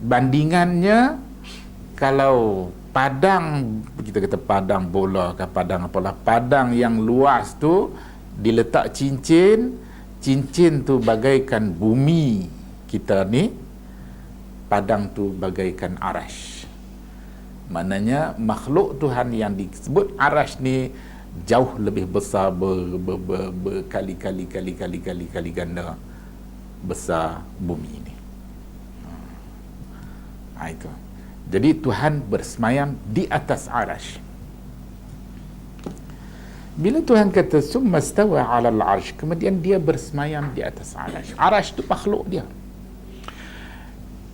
bandingannya kalau padang, kita kata padang bola ke padang apalah, padang yang luas tu diletak cincin tu bagaikan bumi kita ni, padang tu bagaikan arasy. Maknanya makhluk Tuhan yang disebut arasy ni jauh lebih besar, berkali-kali ganda besar bumi ni. Itu. Jadi Tuhan bersemayam di atas arasy. Bila Tuhan kata summa stawa 'alal 'arsy, kemudian dia bersemayam di atas arasy. Arasy itu makhluk dia.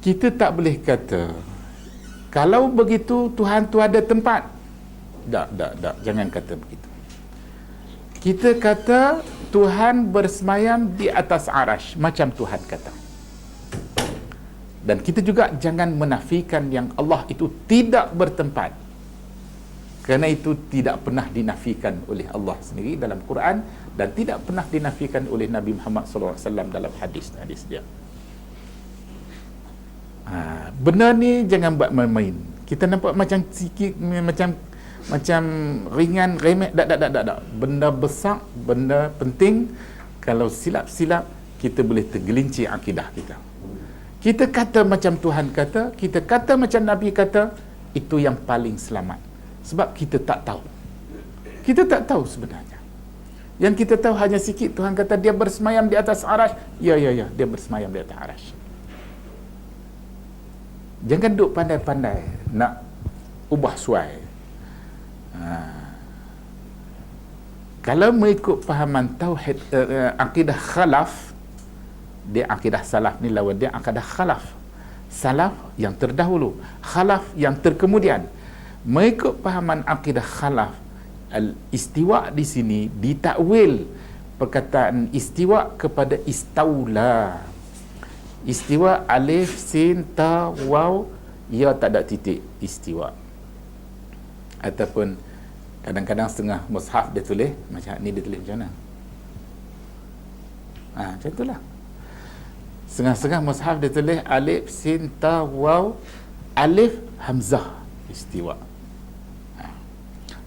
Kita tak boleh kata kalau begitu Tuhan tu ada tempat. Tak, jangan kata begitu. Kita kata Tuhan bersemayam di atas arasy macam Tuhan kata. Dan kita juga jangan menafikan yang Allah itu tidak bertempat. Kerana itu tidak pernah dinafikan oleh Allah sendiri dalam Quran dan tidak pernah dinafikan oleh Nabi Muhammad SAW dalam hadis-hadis dia. Benda ni jangan buat main-main. Kita nampak macam sikit, macam ringan, remeh. Tak. Benda besar, benda penting. Kalau silap-silap, kita boleh tergelincir akidah kita. Kita kata macam Tuhan kata, kita kata macam Nabi kata, itu yang paling selamat. Sebab kita tak tahu. Kita tak tahu sebenarnya. Yang kita tahu hanya sikit. Tuhan kata dia bersemayam di atas arasy. Ya, dia bersemayam di atas arasy. Jangan duk pandai-pandai nak ubah suai. Kalau mengikut fahaman tauhid, akidah khalaf, dia akidah salaf ni lawan dia akidah khalaf. Salaf yang terdahulu, khalaf yang terkemudian. Mengikut pahaman akidah khalaf, al-istiwa di sini ditakwil perkataan istiwa kepada istaula. Istiwa alif sin ta waw ya tak ada titik, istiwa. Ataupun kadang-kadang setengah mushaf dia tulis macam ni, dia tulis macam mana? Macam itulah. Setengah-setengah mushaf dia tulis alif sin ta waw alif hamzah, istiwa.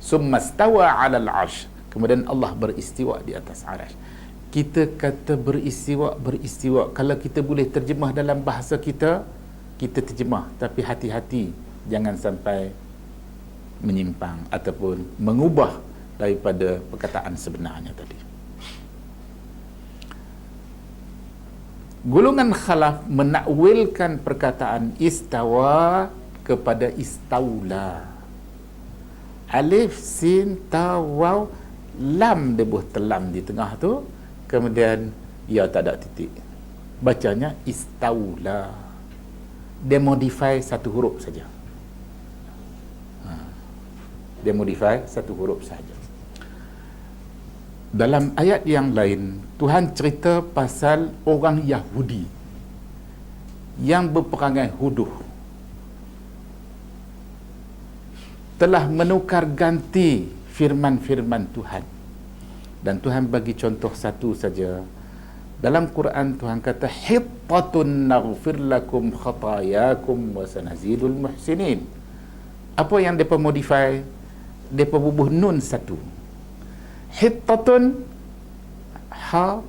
Summa stawa 'alal 'arsy, kemudian Allah beristiwa di atas arasy. Kita kata beristiwa. Kalau kita boleh terjemah dalam bahasa kita, kita terjemah, tapi hati-hati jangan sampai menyimpang ataupun mengubah daripada perkataan sebenarnya tadi. Golongan khalaf menakwilkan perkataan istawa kepada istaula. Alif, sin, ta, waw, lam dia buh telam di tengah tu, kemudian ya tak ada titik. Bacanya istaula. Dia modify satu huruf saja. Dia modify satu huruf saja. Dalam ayat yang lain, Tuhan cerita pasal orang Yahudi yang berperangai huduh, telah menukar ganti firman-firman Tuhan. Dan Tuhan bagi contoh satu saja. Dalam Quran Tuhan kata hittatun naghfir lakum khatayakum wa sanazidul muhsinin. Apa yang depa modify? Depa bubuh nun satu. Hittatun ha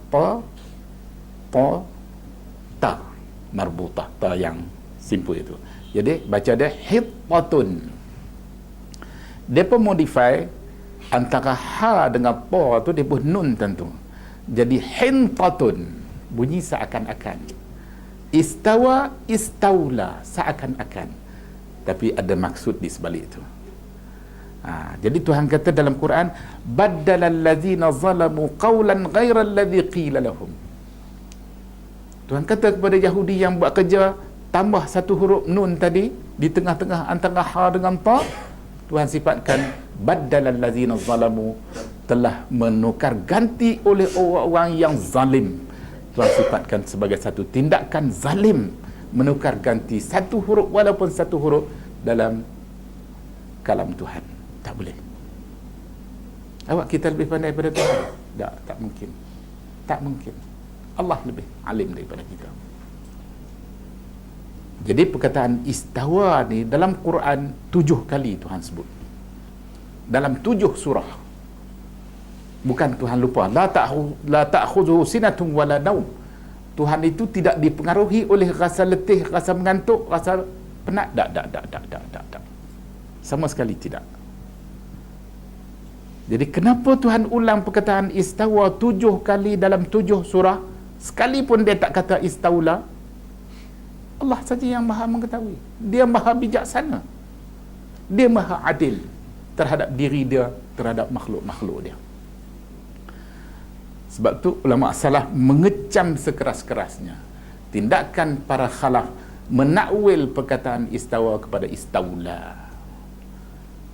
ta marbutah, ta yang simple itu. Jadi baca dia hittatun. Depa modify antara ha dengan pa tu dia buh nun tentu. Jadi hintatun, bunyi seakan-akan. Istawa, istaula, seakan-akan. Tapi ada maksud di sebalik itu. Jadi Tuhan kata dalam Quran, baddalal ladzina zalamu qawlan ghairal ladzi qila lahum. Tuhan kata kepada Yahudi yang buat kerja, tambah satu huruf nun tadi di tengah-tengah antara ha dengan ta. Tuhan sifatkan baddalal ladzina zalamu, telah menukar ganti oleh orang-orang yang zalim. Tuhan sifatkan sebagai satu tindakan zalim, menukar ganti satu huruf walaupun satu huruf dalam kalam Tuhan. Tak boleh. Awak kita lebih pandai daripada Tuhan? Tak mungkin. Tak mungkin. Allah lebih alim daripada kita. Jadi perkataan istawa ni dalam Quran 7 kali Tuhan sebut. Dalam 7 surah. Bukan Tuhan lupa. La ta'khudhuhu sinatun wala naum. Tuhan itu tidak dipengaruhi oleh rasa letih, rasa mengantuk, rasa penat. Tak. Sama sekali tidak. Jadi kenapa Tuhan ulang perkataan istawa 7 kali dalam 7 surah, sekalipun dia tak kata istaula? Allah saja yang maha mengetahui. Dia maha bijaksana. Dia maha adil terhadap diri dia, terhadap makhluk-makhluk dia. Sebab tu ulama salaf mengecam sekeras-kerasnya tindakan para khalaf menakwil perkataan istawa kepada istaula.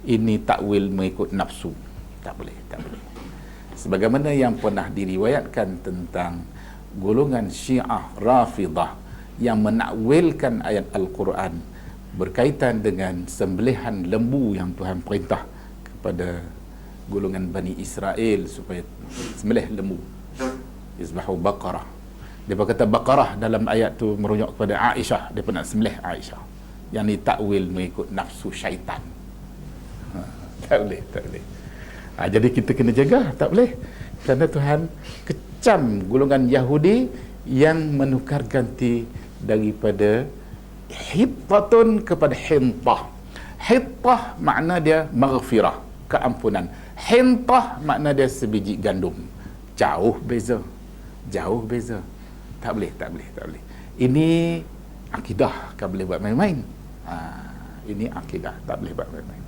Ini takwil mengikut nafsu. Tak boleh, tak boleh. Sebagaimana yang pernah diriwayatkan tentang golongan Syiah Rafidah yang menakwilkan ayat Al-Quran berkaitan dengan sembelihan lembu yang Tuhan perintah kepada golongan Bani Israel supaya sembelih lembu, izbahu baqarah. Dia kata baqarah dalam ayat tu merujuk kepada Aisyah, dia nak sembelih Aisyah. Yang ni takwil mengikut nafsu syaitan. Tak boleh, tak boleh. Jadi kita kena jaga, tak boleh. Kerana Tuhan kecam golongan Yahudi yang menukar ganti daripada hittatun kepada hintah. Hittah makna dia maghfirah, keampunan. Hintah makna dia sebiji gandum. Jauh beza. Jauh beza. Tak boleh, tak boleh, tak boleh. Ini akidah, tak boleh buat main-main. Ini akidah, tak boleh buat main-main.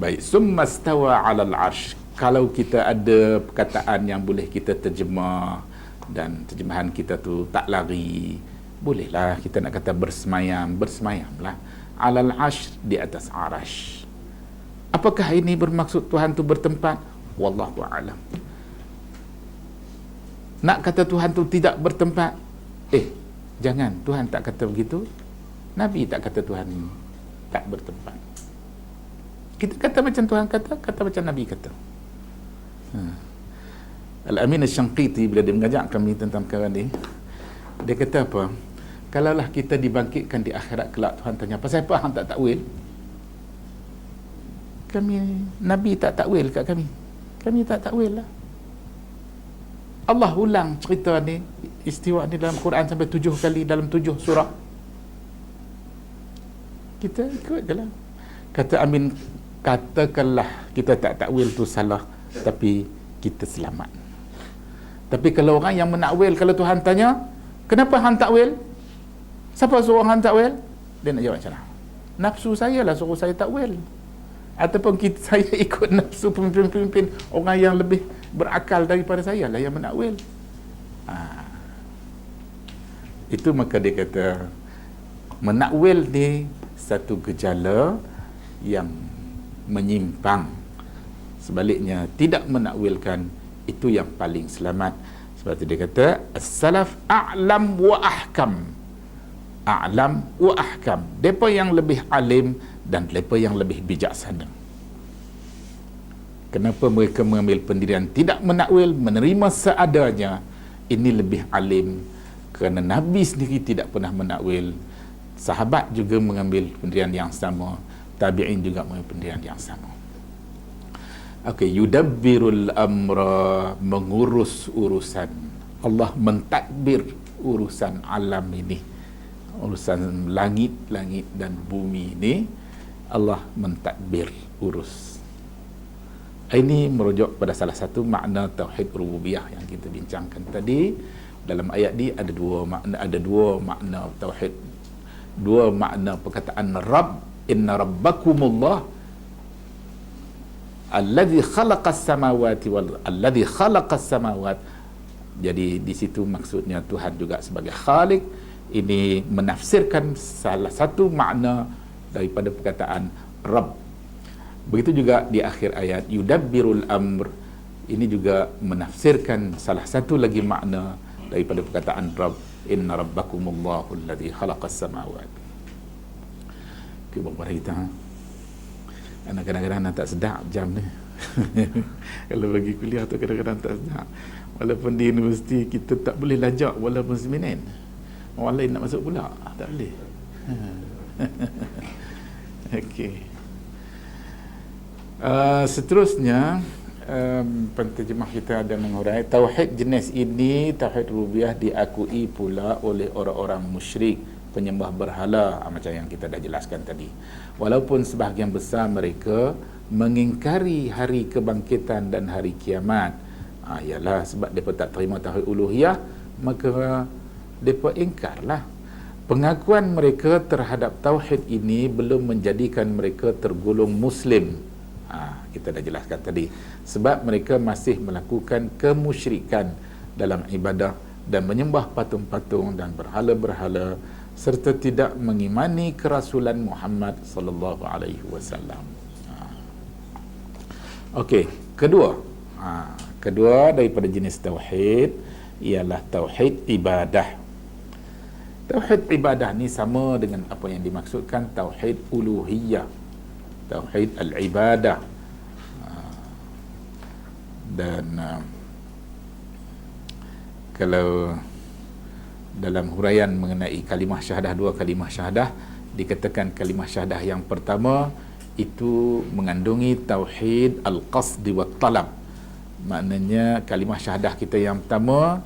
Baik, summa stawa 'alal 'arsy. Kalau kita ada perkataan yang boleh kita terjemah dan terjemahan kita tu tak lari, bolehlah kita nak kata bersemayam, bersemayamlah 'alal 'arsy, di atas arasy. Apakah ini bermaksud Tuhan tu bertempat? Wallahu a'lam. Nak kata Tuhan tu tidak bertempat? Jangan, Tuhan tak kata begitu. Nabi tak kata Tuhan tak bertempat. Kita kata macam Tuhan kata, kata macam Nabi kata. Al-Amin Asy-Syanqiti bila dia mengajak kami tentang perkara ni, dia kata apa? Kalaulah kita dibangkitkan di akhirat kelak, Tuhan tanya, pasal apa hang tak takwil? Kami, Nabi tak takwil kat kami. Kami tak takwil lah. Allah ulang cerita ni, istiwa ni dalam Quran sampai 7 kali dalam 7 surah. Kita ikut je lah. Kata Amin, katakanlah kita tak takwil tu salah, tapi kita selamat. Tapi kalau orang yang menakwil, kalau Tuhan tanya, kenapa hang takwil? Siapa suruh hang takwil? Dia nak jawab macam mana? Nafsu saya lah suruh saya takwil. Ataupun saya ikut nafsu pemimpin-pemimpin orang yang lebih berakal daripada saya lah yang menakwil. Itu maka dia kata menakwil ni satu gejala yang menyimpang. Sebaliknya tidak menakwilkan itu yang paling selamat. Sebab itu dia kata as-salaf a'lam wa ahkam. A'lam wa ahkam. Depa yang lebih alim dan mereka yang lebih bijaksana. Kenapa mereka mengambil pendirian tidak menakwil, menerima seadanya? Ini lebih alim kerana Nabi sendiri tidak pernah menakwil. Sahabat juga mengambil pendirian yang sama, tabi'in juga mengambil pendirian yang sama. Okey, yudabbirul amra, mengurus urusan. Allah mentadbir urusan alam ini, urusan langit-langit dan bumi ini. Allah mentadbir urus. Ini merujuk pada salah satu makna tauhid rububiyah yang kita bincangkan tadi. Dalam ayat ni ada dua makna tauhid, dua makna perkataan Rabb. Inna rabbakumullah alladhi khalaqas samawati wal alladhi khalaqas samawat. Jadi di situ maksudnya Tuhan juga sebagai Khalik. Ini menafsirkan salah satu makna daripada perkataan Rabb. Begitu juga di akhir ayat yudabbirul amr, ini juga menafsirkan salah satu lagi makna daripada perkataan Rabb. Inna rabbakumullahu alladhi khalaqas samawat. Berapa kita anak kadang-kadang tak sedap jam ni. Kalau bagi kuliah tu kadang-kadang tak sedap. Walaupun di universiti kita tak boleh lajak walaupun seminen. Orang lain nak masuk pula, tak boleh. Okey. Seterusnya penterjemah kita ada mengurai tauhid jenis ini, tauhid rububiyah, diakui pula oleh orang-orang musyrik, penyembah berhala, macam yang kita dah jelaskan tadi. Walaupun sebahagian besar mereka mengingkari hari kebangkitan dan hari kiamat. Ialah sebab mereka tak terima tauhid uluhiyah, maka mereka ingkarlah. pengakuan mereka terhadap tauhid ini belum menjadikan mereka tergolong Muslim. Kita dah jelaskan tadi. Sebab mereka masih melakukan kemusyrikan dalam ibadah dan menyembah patung-patung dan berhala-berhala serta tidak mengimani kerasulan Muhammad sallallahu alaihi wasallam. Okey, kedua daripada jenis tauhid ialah tauhid ibadah. Tauhid ibadah ni sama dengan apa yang dimaksudkan tauhid uluhiyah, tauhid al-ibadah. Dan kalau dalam huraian mengenai kalimah syahadah, dua kalimah syahadah, dikatakan kalimah syahadah yang pertama itu mengandungi tauhid al-qasd wa talab. Maknanya kalimah syahadah kita yang pertama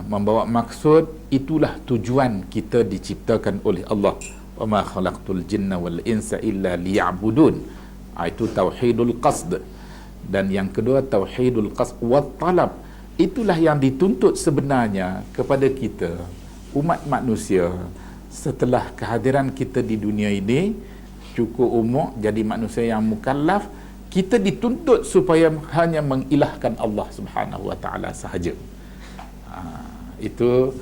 membawa maksud itulah tujuan kita diciptakan oleh Allah. Wa ma khalaqtul jinna wal insa illa liya'budun. Itu tauhidul qasd. Dan yang kedua tauhidul qasd wa talab. Itulah yang dituntut sebenarnya kepada kita umat manusia setelah kehadiran kita di dunia ini, cukup umur jadi manusia yang mukallaf, kita dituntut supaya hanya mengilahkan Allah Subhanahu wa taala sahaja. Itu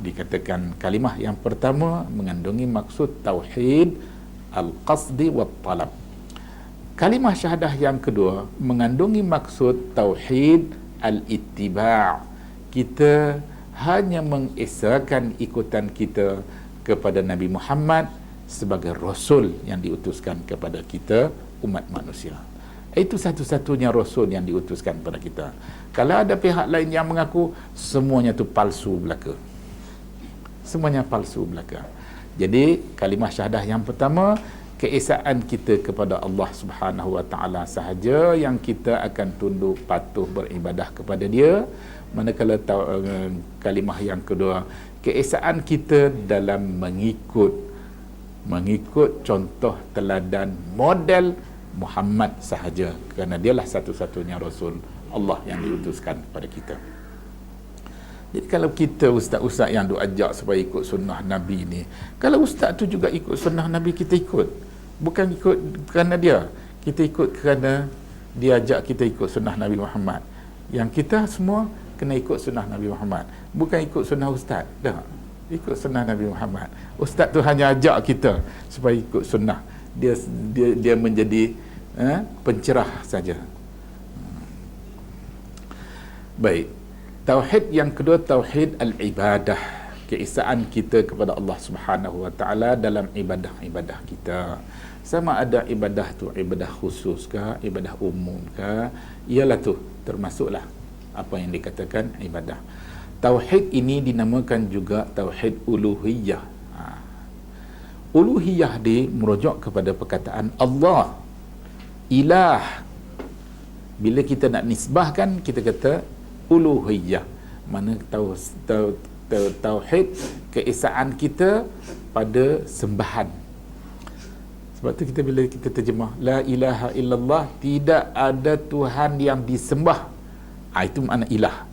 dikatakan kalimah yang pertama mengandungi maksud tauhid al-qasdi wa talab. Kalimah syahadah yang kedua mengandungi maksud tauhid al-ittiba'. Kita hanya mengesahkan ikutan kita kepada Nabi Muhammad sebagai rasul yang diutuskan kepada kita umat manusia. Itu satu-satunya rasul yang diutuskan kepada kita. Kalau ada pihak lain yang mengaku, semuanya tu palsu belaka. Semuanya palsu belaka. Jadi kalimah syahadah yang pertama, keesaan kita kepada Allah Subhanahu wa taala sahaja yang kita akan tunduk patuh beribadah kepada dia. Manakala kalimah yang kedua, keesaan kita dalam mengikut contoh teladan model Muhammad sahaja, kerana dialah satu-satunya rasul Allah yang diutuskan kepada kita. Jadi kalau kita ustaz-ustaz yang duk ajak supaya ikut sunnah Nabi ni, kalau ustaz tu juga ikut sunnah Nabi, kita ikut. Bukan ikut kerana dia, kita ikut kerana dia ajak kita ikut sunnah Nabi Muhammad. Yang kita semua kena ikut sunnah Nabi Muhammad, bukan ikut sunnah ustaz. Dah, ikut sunnah Nabi Muhammad. Ustaz tu hanya ajak kita supaya ikut sunnah. Dia menjadi pencerah saja. Baik. Tauhid yang kedua, tauhid al-ibadah, keesaan kita kepada Allah Subhanahu wa taala dalam ibadah-ibadah kita. Sama ada ibadah tu ibadah khusus ke, ibadah umum ke, ialah tu termasuklah apa yang dikatakan ibadah. Tauhid ini dinamakan juga tauhid uluhiyah. Uluhiyah dia merujuk kepada perkataan Allah, ilah. Bila kita nak nisbahkan, kita kata uluhiyah. Mana tauhid keesaan kita pada sembahan. Sebab tu kita bila kita terjemah la ilaha illallah, tidak ada Tuhan yang disembah, itu makna ilah.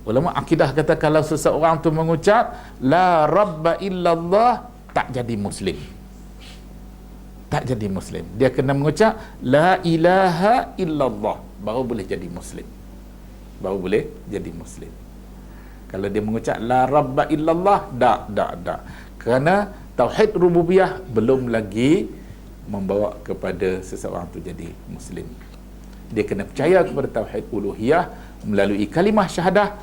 Ulama akidah kata kalau seseorang tu mengucap la rabba illallah, tak jadi Muslim. Tak jadi Muslim. Dia kena mengucap la ilaha illallah, baru boleh jadi Muslim. Baru boleh jadi Muslim. Kalau dia mengucap la rabba illallah, tak. Kerana tauhid rububiyah belum lagi membawa kepada seseorang tu jadi Muslim. Dia kena percaya kepada tauhid uluhiyah melalui kalimah syahadah,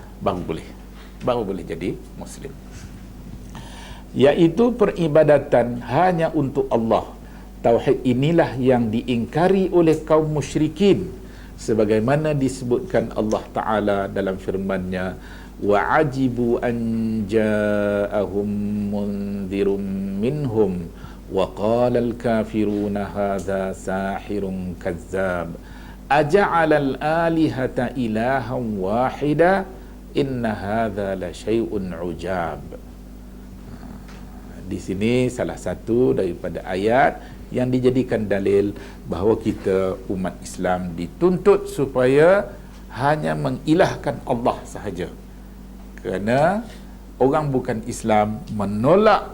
baru boleh jadi Muslim. Iaitu peribadatan hanya untuk Allah. Tauhid inilah yang diingkari oleh kaum musyrikin, sebagaimana disebutkan Allah Ta'ala dalam firman-Nya, wa ajibu an ja'ahum munzirum minhum wa qala al-kafiruna hadza sahirun kazzab aja'ala al-alihata ilahan wahida inna hadza la syai'un ujab. Di sini salah satu daripada ayat yang dijadikan dalil bahawa kita umat Islam dituntut supaya hanya mengilahkan Allah sahaja. Kerana orang bukan Islam menolak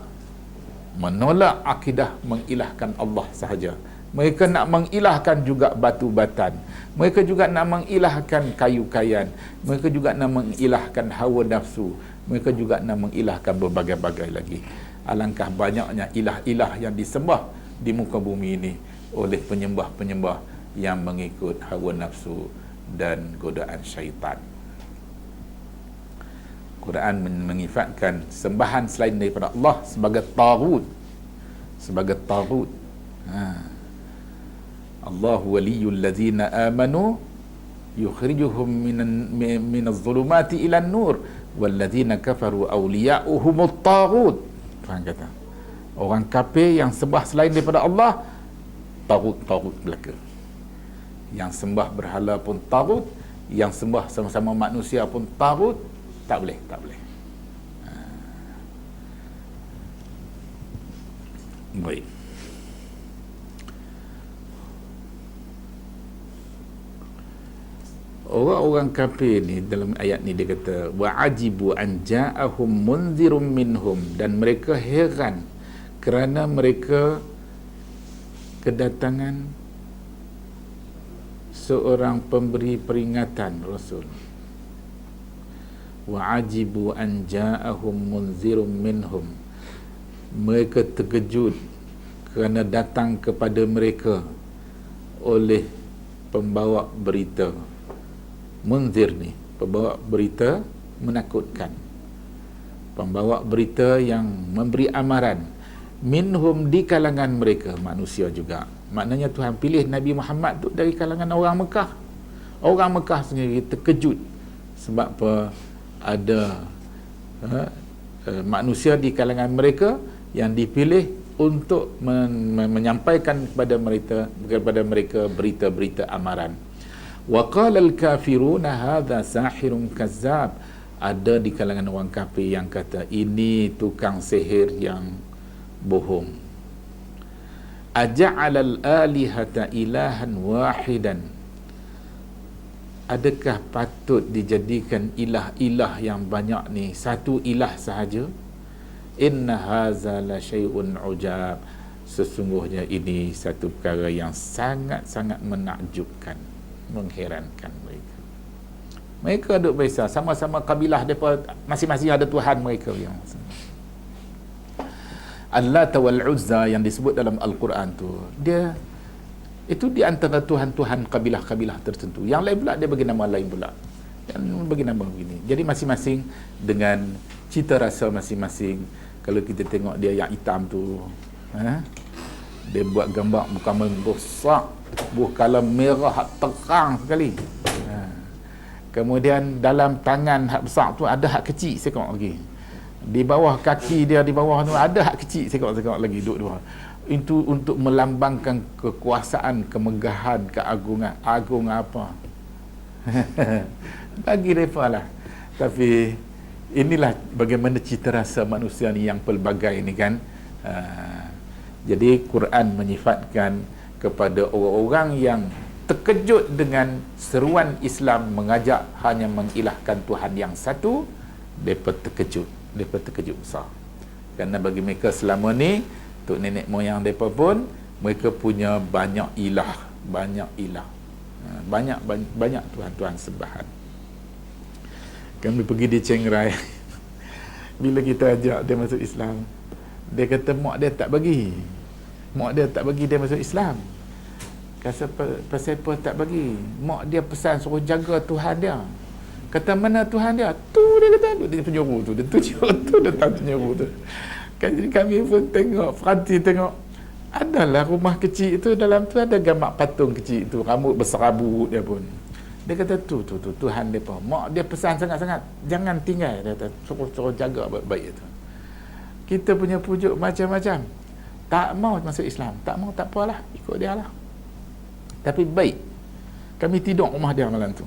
akidah mengilahkan Allah sahaja. Mereka nak mengilahkan juga batu-batan. Mereka juga nak mengilahkan kayu-kayan. Mereka juga nak mengilahkan hawa nafsu. Mereka juga nak mengilahkan berbagai-bagai lagi. Alangkah banyaknya ilah-ilah yang disembah di muka bumi ini oleh penyembah-penyembah yang mengikut hawa nafsu dan godaan syaitan. Quran menyifatkan sembahan selain daripada Allah sebagai taghut. Allahu waliyul ladzina amanu yukhrijuhum minaz zulumati ilan nur wal ladzina kafaru awliya'uhumut taghut. Tuhan kata, orang kafir yang sembah selain daripada Allah, taghut belaka. Yang sembah berhala pun taghut, yang sembah sama-sama manusia pun taghut. Tak boleh. Baik. Orang-orang kafir ni dalam ayat ni dia kata wa'ajibu an ja'ahum munzirum minhum, dan mereka heran kerana mereka kedatangan seorang pemberi peringatan, Rasul. Wa'ajibu an ja'ahum munzirum minhum, mereka terkejut kerana datang kepada mereka oleh pembawa berita. Munzir ni pembawa berita menakutkan, pembawa berita yang memberi amaran. Minhum, di kalangan mereka, manusia juga. Maknanya Tuhan pilih Nabi Muhammad tu dari kalangan orang Mekah. Orang Mekah sendiri terkejut sebab apa? Ada manusia di kalangan mereka yang dipilih untuk menyampaikan kepada mereka berita-berita amaran. Wa qala al-kafiruna hadza sahirun kazzab, ada di kalangan orang kafir yang kata ini tukang sihir yang bohong. Aja'alal alihata ilahan wahidan, adakah patut dijadikan ilah-ilah yang banyak ni satu ilah sahaja? Inna haza la syai'un ujab, sesungguhnya ini satu perkara yang sangat-sangat menakjubkan, mengherankan mereka. Mereka duk biasa sama-sama kabilah depa, masing-masing ada Tuhan mereka yang Al-Lat wal Uzza yang disebut dalam Al-Quran tu, dia itu di antara Tuhan-Tuhan kabilah-kabilah tertentu. Yang lain pula dia bagi nama lain pula, dan bagi nama begini. Jadi masing-masing dengan cita rasa masing-masing. Kalau kita tengok dia yang hitam tu, dia buat gambar bukan membesar, bukan merah terang sekali. Kemudian dalam tangan hak besar tu ada hak kecil sekok lagi. Di bawah kaki dia, di bawah tu ada hak kecil sekok lagi duduk dua. Itu untuk melambangkan kekuasaan, kemegahan, keagungan, agung apa. Bagi mereka lah. Tapi inilah bagaimana cita rasa manusia ni yang pelbagai ni kan. Jadi Quran menyifatkan kepada orang-orang yang terkejut dengan seruan Islam mengajak hanya mengilahkan Tuhan yang satu, mereka terkejut besar. Kerana bagi mereka selama ni, tok nenek moyang mereka pun, mereka punya banyak ilah, banyak Tuhan-Tuhan sembahan. Kami pergi di Chiang Rai, bila kita ajak dia masuk Islam, dia kata mak dia tak bagi dia masuk Islam. Pasal apa tak bagi? Mak dia pesan suruh jaga Tuhan dia. Kata mana Tuhan dia? Tu dia kata, dia penjuru tu, dia datang penjuru tu. Jadi kami pun tengok, Franti tengok, adalah rumah kecil itu, dalam tu ada gambar patung kecil itu, rambut berserabu dia pun. Dia kata tu Tuhan dia pun. Mak dia pesan sangat-sangat, jangan tinggal, dia kata, suruh jaga baik-baik itu. Kita punya pujuk macam-macam. Tak mau masuk Islam, tak mau tak apalah, ikut dia lah. Tapi baik, kami tidur rumah dia malam tu.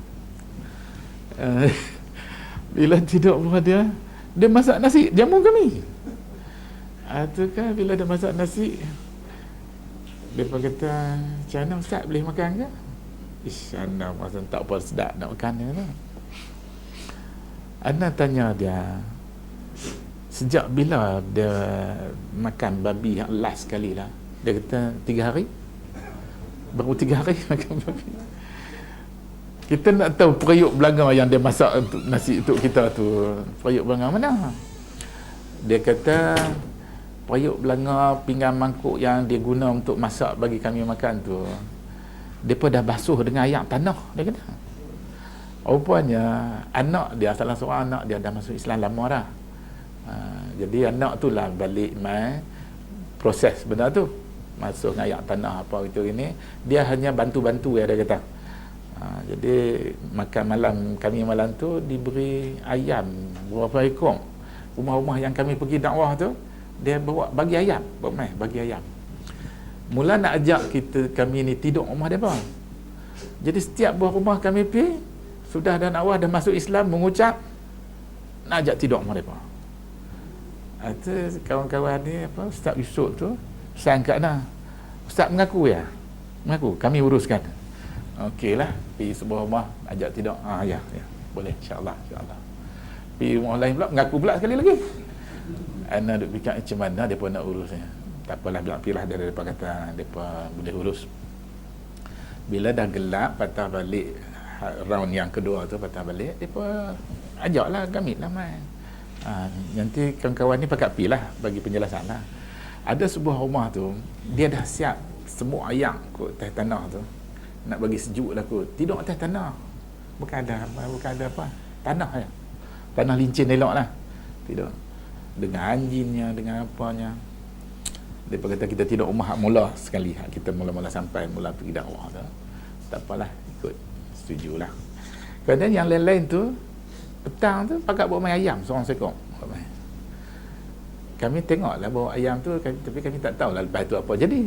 Bila tidur rumah dia, dia masak nasi, jamu kami. Tu kan bila dia masak nasi, dia kata, macam mana Ustaz boleh makan ke? Ish, Ana masa tak apa sedap nak makan dia tu. Ana tanya dia, Sejak bila dia makan babi yang last sekali lah? Dia kata 3 hari. Baru 3 hari makan babi. Kita nak tahu periuk belanga yang dia masak untuk nasi untuk kita tu, periuk belanga mana? Dia kata periuk belanga pinggan mangkuk yang dia guna untuk masak bagi kami makan tu, depa dah basuh dengan air tanah, dia kata. Rupanya anak dia, salah seorang anak dia dah masuk Islam lama dah. Jadi anak tu lah balik mai proses benda tu, masuk dengan air tanah apa gitu ini, dia hanya bantu-bantu ya, dia kata. Jadi makan malam kami malam tu diberi ayam berapa ekor. Rumah-rumah yang kami pergi dakwah tu, dia bawa bagi ayam, bagi ayam. Mula nak ajak kami ni tidur rumah depa. Jadi setiap buah rumah kami pergi, sudah dah dakwah, dah masuk Islam, mengucap, nak ajak tidur rumah depa. Itu kawan-kawan ni apa, Ustaz Yusof tu, saya angkat dah. Ustaz mengaku ya? Mengaku, kami uruskan. Okeylah, pergi sebuah rumah, ajak tidur. Ya, boleh, insya-Allah. Pergi rumah lain pula, mengaku pula sekali lagi. Ana duk fikir macam mana depa nak urusnya. Tak apalah, biar dia depa kata depa boleh urus. Bila dah gelap, patah balik round yang kedua tu, patah balik, depa ajaklah kami lah mai. Nanti kawan-kawan ni pakat pi lah bagi penjelasan lah. Ada sebuah rumah tu, dia dah siap semua ayam kot atas tanah tu, nak bagi sejuk lah kot. Tidur atas tanah, bukan ada apa, tanah je, tanah lincin elok lah. Tidur dengan anjingnya, dengan apanya. Dia kata kita tidur rumah hak mula sekali, hak kita mula-mula sampai mula pergi dakwah tu, tak apalah, ikut, setujulah. Kemudian yang lain-lain tu, petang tu pakat bawa main ayam seorang sekor. Kami tengoklah bawa ayam tu, tapi kami tak tahulah lepas tu apa jadi.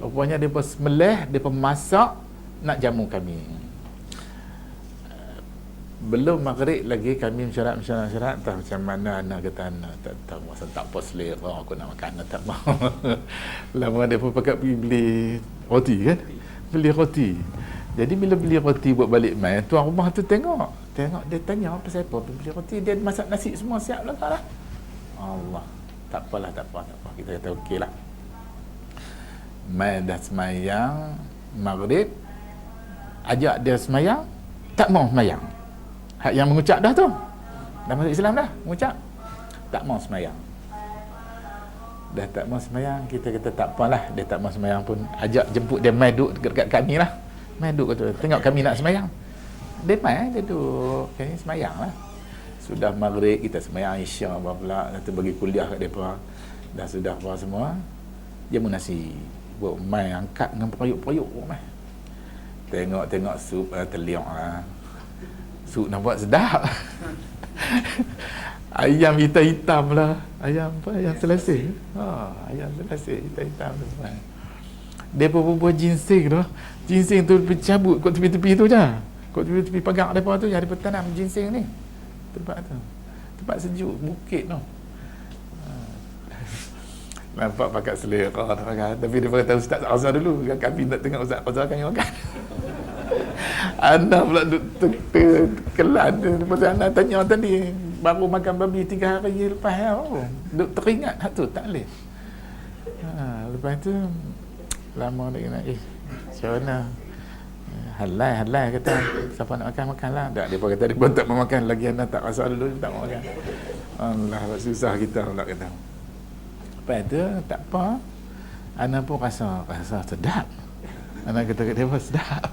Rupanya dia sembelih, dia masak nak jamu kami. Belum maghrib lagi kami mencari-mencari tak macam mana anak kata anak tak tahu, masa tak apa selera aku nak makan, anak tak mau. Lama dia pun pakat pergi beli roti kan, beli roti. Jadi bila beli roti buat balik mai, tuan rumah tu tengok dia tanya apa siapa beli roti, dia masak nasi semua siap lah lah. Allah, tak apa, kita kata okeylah. Mai dah semayang maghrib, ajak dia semayang, tak mau semayang. Hak yang mengucap dah tu, dah masuk Islam dah, mengucap, tak mau semayang. Dah tak mau semayang, kita kata tak apalah, dia tak mau semayang pun, ajak jemput dia mai duduk dekat kami lah. Mai duduk kata, tengok kami nak semayang. Dia mai, dia duduk, kami semayang lah. Sudah maghrib, kita semayang Isya apa pula, nanti bagi kuliah kat mereka. Dah sudah apa semua, jamu nasi. Buat mai angkat dengan periuk-periuk mai. Tengok sup terliok lah. Sup nampak sedap. Ayam hitam-hitam lah. Ayam apa? Ayam selasih. Ayam selasih hitam-hitam tu. Dia pun buat ginseng tu. Ginseng tu cabut kat tepi-tepi tu je. Kat tepi-tepi pagar mereka tu, yang ada tanam ginseng ni. Tempat tu. Tempat sejuk, bukit tu. Nampak pakat selera kan. Tapi dia kata Ustaz Azhar dulu, kami nak tengok Ustaz Azhar kami makan. Anak pula terkelan. Lepas anak tanya tadi, baru makan babi 3 hari lepas duk teringat hak tu, tak boleh. Lepas tu lama dia kena macam mana, halal kata siapa nak makan lah. Tak, dia pun kata dia pun tak mau makan lagi, anak tak rasa dulu tak mau makan. Allah, susah kita pula kata. Lepas tu tak apa, anak pun rasa sedap. Anak kata kat dia pun sedap.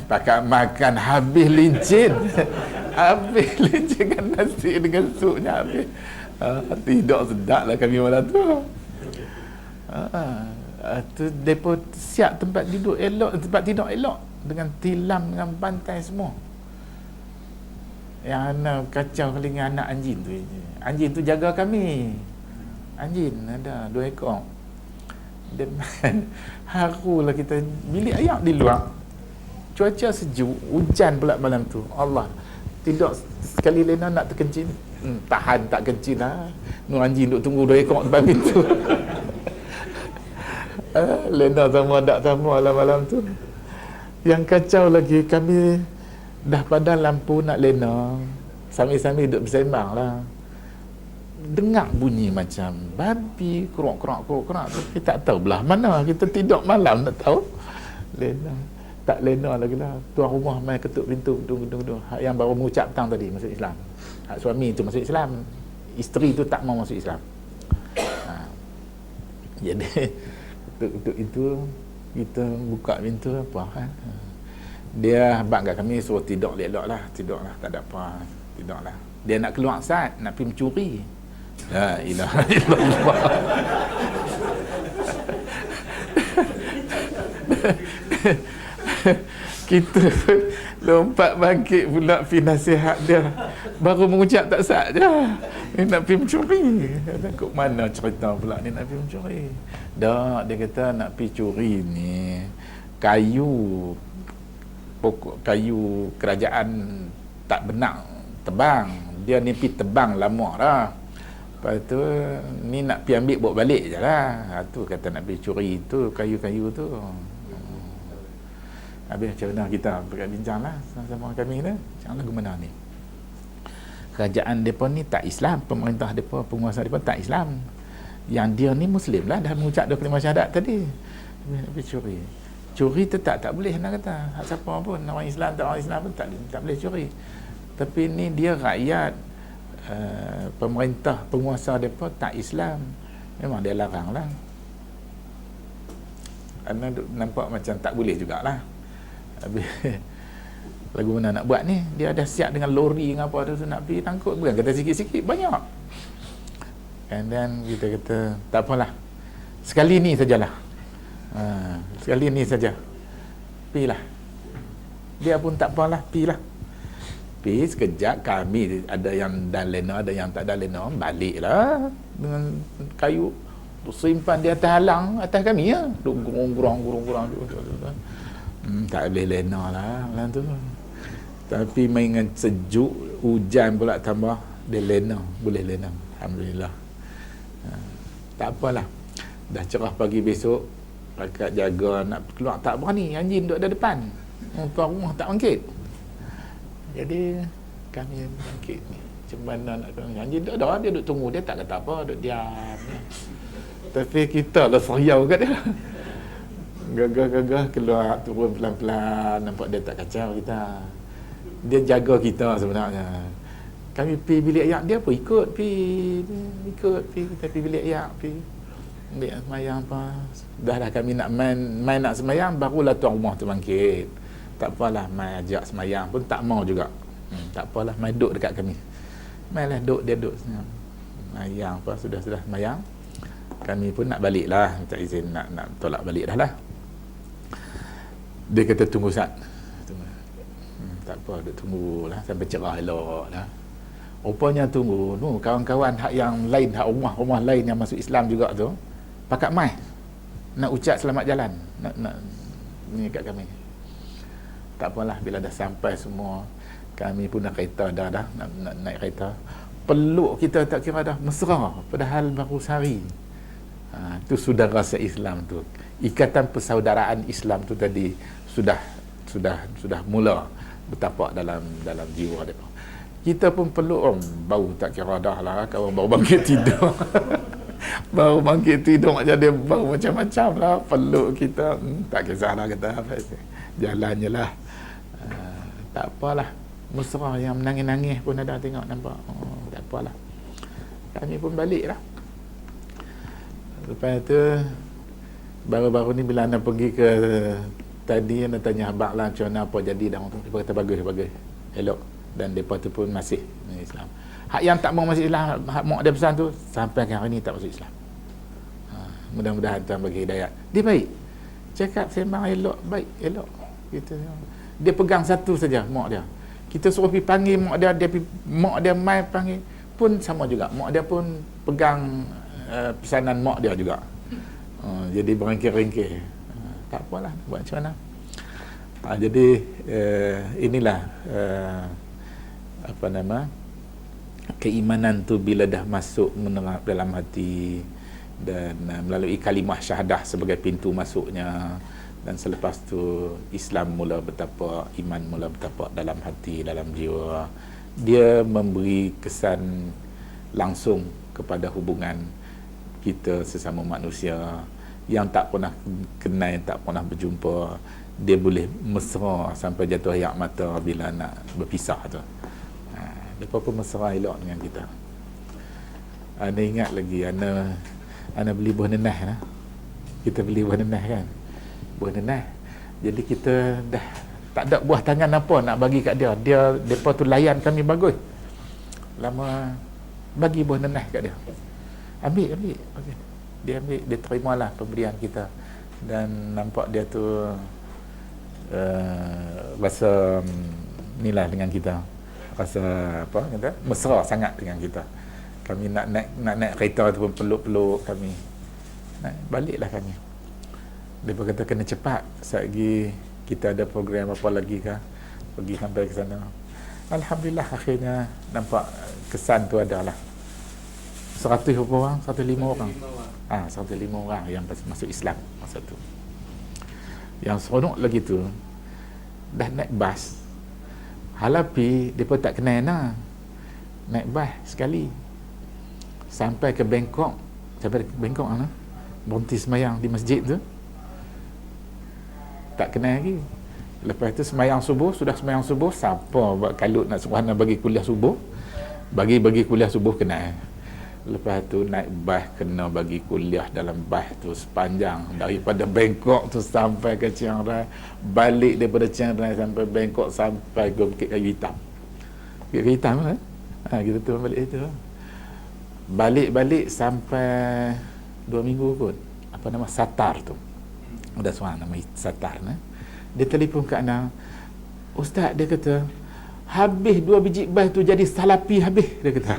Pakat makan habis lincin. Habis lincin kan nasi dengan supnya habis. Tidak sedap lah kami malam tu. Tu depa siap tempat duduk elok, tempat tidur elok dengan tilam, dengan bantai semua. Yang anak kacau kali dengan anak anjing tu. Anjing tu jaga kami. Anjing ada 2 ekor. Dia harulah kita, bilik ayak di luar. Cuaca sejuk, hujan pula malam tu. Allah, tidur sekali Lena nak terkencing, tahan tak kencing lah. Nu anjing duk tunggu 2 ekor depan pintu. Lena sama tak sama lah malam tu. Yang kacau lagi, kami dah padam lampu nak Lena, sambil-sambil duduk bersembang lah. dengar bunyi macam babi kerok tapi tak tahu belah mana. Kita tidur malam tak tahu. Lena tak lena lagi lah. Tuan rumah main ketuk pintu. Hak yang baru mengucap petang tadi masuk Islam. Hak suami tu masuk Islam. Isteri tu tak mau masuk Islam. Jadi ketuk itu kita buka pintu apa kan. Dia habaq kat kami suruh tidur elok lah, tak ada apa, tidurlah. Dia nak keluar saat nak pergi mencuri. La ilaha illallah. Kita pun lompat bangkit pula pergi nasihat dia. Baru mengucap tak sah je. Ni nak pergi mencuri. Kok mana cerita pula ni nak pergi mencuri? Dak, dia kata nak pergi curi ni pokok kayu kerajaan tak benak tebang. Dia ni pergi tebang lama dah. Lepas tu ni nak pergi ambil bawa balik je lah. Tu kata nak pergi curi tu kayu-kayu tu. Habis macam mana kita berbincang lah sama-sama kami ni. Macam mana gimana ni? Kerajaan mereka ni tak Islam. Pemerintah mereka, penguasa mereka tak Islam. Yang dia ni Muslim lah. Dah mengucap 25 syahadat tadi. Nak pergi curi. Curi tu tak boleh nak kata. Siapa pun, orang Islam tak orang Islam pun tak boleh curi. Tapi ni dia rakyat, pemerintah, penguasa mereka tak Islam. Memang dia larang lah. Kerana nampak macam tak boleh jugalah. Habis lagu mana nak buat ni, dia dah siap dengan lori dengan apa tu nak pergi tangkut, bukan kata sikit-sikit, banyak. And then kita kata tak apalah, sekali ni sajalah, sekali ni saja, pergilah. Dia pun tak apalah, pergilah. Pergi sekejap, kami ada yang dah lena, ada yang tak ada lena, baliklah dengan kayu simpan di atas halang atas kami ya, gurung-gurung. Tak boleh lena lah malam tu. Tapi mainan sejuk, hujan pula tambah, dia lena, boleh lena. Alhamdulillah. Tak apalah. Dah cerah pagi besok, pakat jaga nak keluar tak berani, anjing duduk ada depan. Tuan rumah tak bangkit. Jadi kami bangkit ni. Macam mana nak keluar? Anjing duduk ada, dia duduk tunggu, dia tak kata apa, duduk diam. Tapi kita lah seriau kat dia. Gagah-gagah keluar, turun pelan-pelan, nampak dia tak kacau kita. Dia jaga kita sebenarnya. Kami pergi bilik ayak dia pun ikut kita pergi bilik ayak, pergi ambil semayang apa. Dah kami nak main nak semayang, barulah tuan rumah tu bangkit. Tak apalah, main ajak semayang pun tak mau juga. Tak apalah, main duduk dekat kami. Mainlah duduk, dia duduk semayang apa, sudah semayang. Kami pun nak balik lah, minta izin nak tolak balik dah lah. Dia kata tunggu saat. Tak apa, duduk tunggu lah sampai cerah elok lah. Rupanya tunggu tu kawan-kawan hak yang lain, hak rumah lain yang masuk Islam juga tu pakat mai nak ucap selamat jalan, nak ni kat kami. Tak apalah, bila dah sampai semua, kami pun dah kereta dah nak naik kereta. Peluk kita tak kira dah mesra, padahal baru sehari. Tu saudara se-Islam tu. Ikatan persaudaraan Islam tu tadi sudah mula bertapak dalam jiwa dia. Kita pun peluk, bau tak kira dah lah, kawan baru bangkit tidur. Baru bangkit tidur jadi bau macam-macam lah, peluk kita. Tak kisahlah kata apa, jalan je lah. Tak apalah, mesra, yang menangis-nangis pun ada tengok nampak. Tak apalah, kami pun balik lah. Lepas tu baru-baru ni bila anda pergi ke tadi, anda tanya abang lah macam mana apa jadi dah, dia kata bagus elok, dan mereka tu pun masih Islam. Hak yang tak mau masuk Islam, hak mak dia pesan tu sampai hari ni tak masuk Islam. Mudah-mudahan Tuhan bagi hidayah. Dia baik, cakap sembang elok, baik elok kita. Dia pegang satu saja mak dia, kita suruh pergi panggil mak dia mak dia mai panggil pun sama juga, mak dia pun pegang pesanan mak dia juga. Jadi berengkir-engkir. Tak apalah, buat macam mana. Jadi inilah keimanan tu bila dah masuk menerap dalam hati, dan melalui kalimah syahadah sebagai pintu masuknya, dan selepas tu Islam mula bertapak, iman mula bertapak dalam hati, dalam jiwa. Dia memberi kesan langsung kepada hubungan kita sesama manusia yang tak pernah kenal, yang tak pernah berjumpa. Dia boleh mesra sampai jatuh air mata bila nak berpisah tu. Mereka pun mesra elok dengan kita. Ana ingat lagi, Ana beli buah nenah lah. Kita beli buah nenah kan, buah nenah. Jadi kita dah tak ada buah tangan apa nak bagi kat dia. Depa tu layan kami bagus. Lama bagi buah nenah kat dia. Ambil. Okey. Dia ambil, dia terimalah pemberian kita. Dan nampak dia tu rasa nilah dengan kita. Rasa apa kata? Mesra sangat dengan kita. Kami nak naik kereta tu pun peluk-peluk kami. Baliklah kami. Dia kata kena cepat. Satgi kita ada program apa lagi kah? Pergi sampai ke sana. Alhamdulillah akhirnya nampak kesan tu adalah 100 berapa orang? 105 orang. 105 orang yang masuk Islam masa tu. Yang seronok lagi tu dah naik bas. Halapi depa tak kenal nah. Naik bas sekali sampai ke Bangkok. Sampai ke Bangkok lah. Berhenti semayang di masjid tu. Tak kenal lagi. Lepas tu semayang subuh, sudah semayang subuh, siapa buat kalut nak suruh nak bagi kuliah subuh? Bagi kuliah subuh kenal. Lepas tu naik bas kena bagi kuliah dalam bas tu sepanjang daripada Bangkok tu sampai ke Chiang Rai, balik daripada Chiang Rai sampai Bangkok sampai ke Bukit Kayu Hitam. Bukit Kayu Hitam kan? Kita tu balik itu. Balik sampai 2 minggu kot. Apa nama Satar tu. Ada seorang nama Satar nah. Dia telefon kat Ana. Ustaz, dia kata habis 2 biji bas tu jadi salapi habis, dia kata.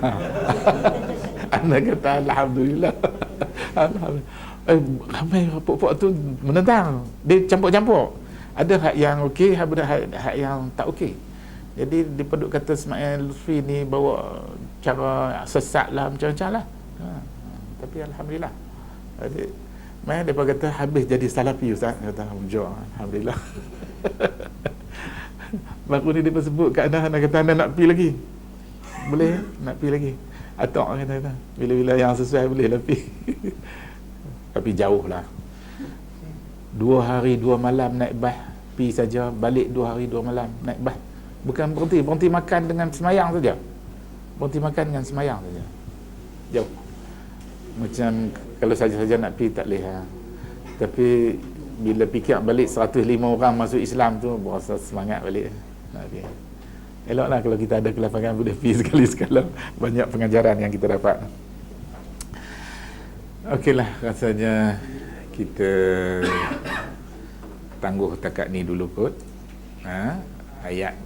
Ana kata alhamdulillah. Ramai pokok tu menentang. Dia campur-campur. Ada hak yang okey, ada hak yang tak okey. Jadi dia peduk kata Ismail Lutfi ni bawa cara sesat lah, macam-macam lah. Tapi alhamdulillah. Dia kata habis jadi salafi Ustaz. Kata alhamdulillah. Baru ni dia sebut kat Ana kata Ana nak pergi lagi. Boleh nak pergi lagi. Atok kata bila-bila yang sesuai boleh lah pergi. Tapi jauh lah. 2 hari 2 malam naik bas pergi saja, balik 2 hari 2 malam naik bas. Bukan berhenti makan dengan semayang saja. Berhenti makan dengan semayang saja. Jauh. Macam kalau saja-saja nak pergi tak boleh. Tapi bila fikir balik 105 orang masuk Islam tu, berasa semangat balik. Nak pergi. Eloklah kalau kita ada kelapangan boleh pergi sekali-sekala. Banyak pengajaran yang kita dapat. Okeylah, rasanya kita tangguh takat ni dulu kot. Ayat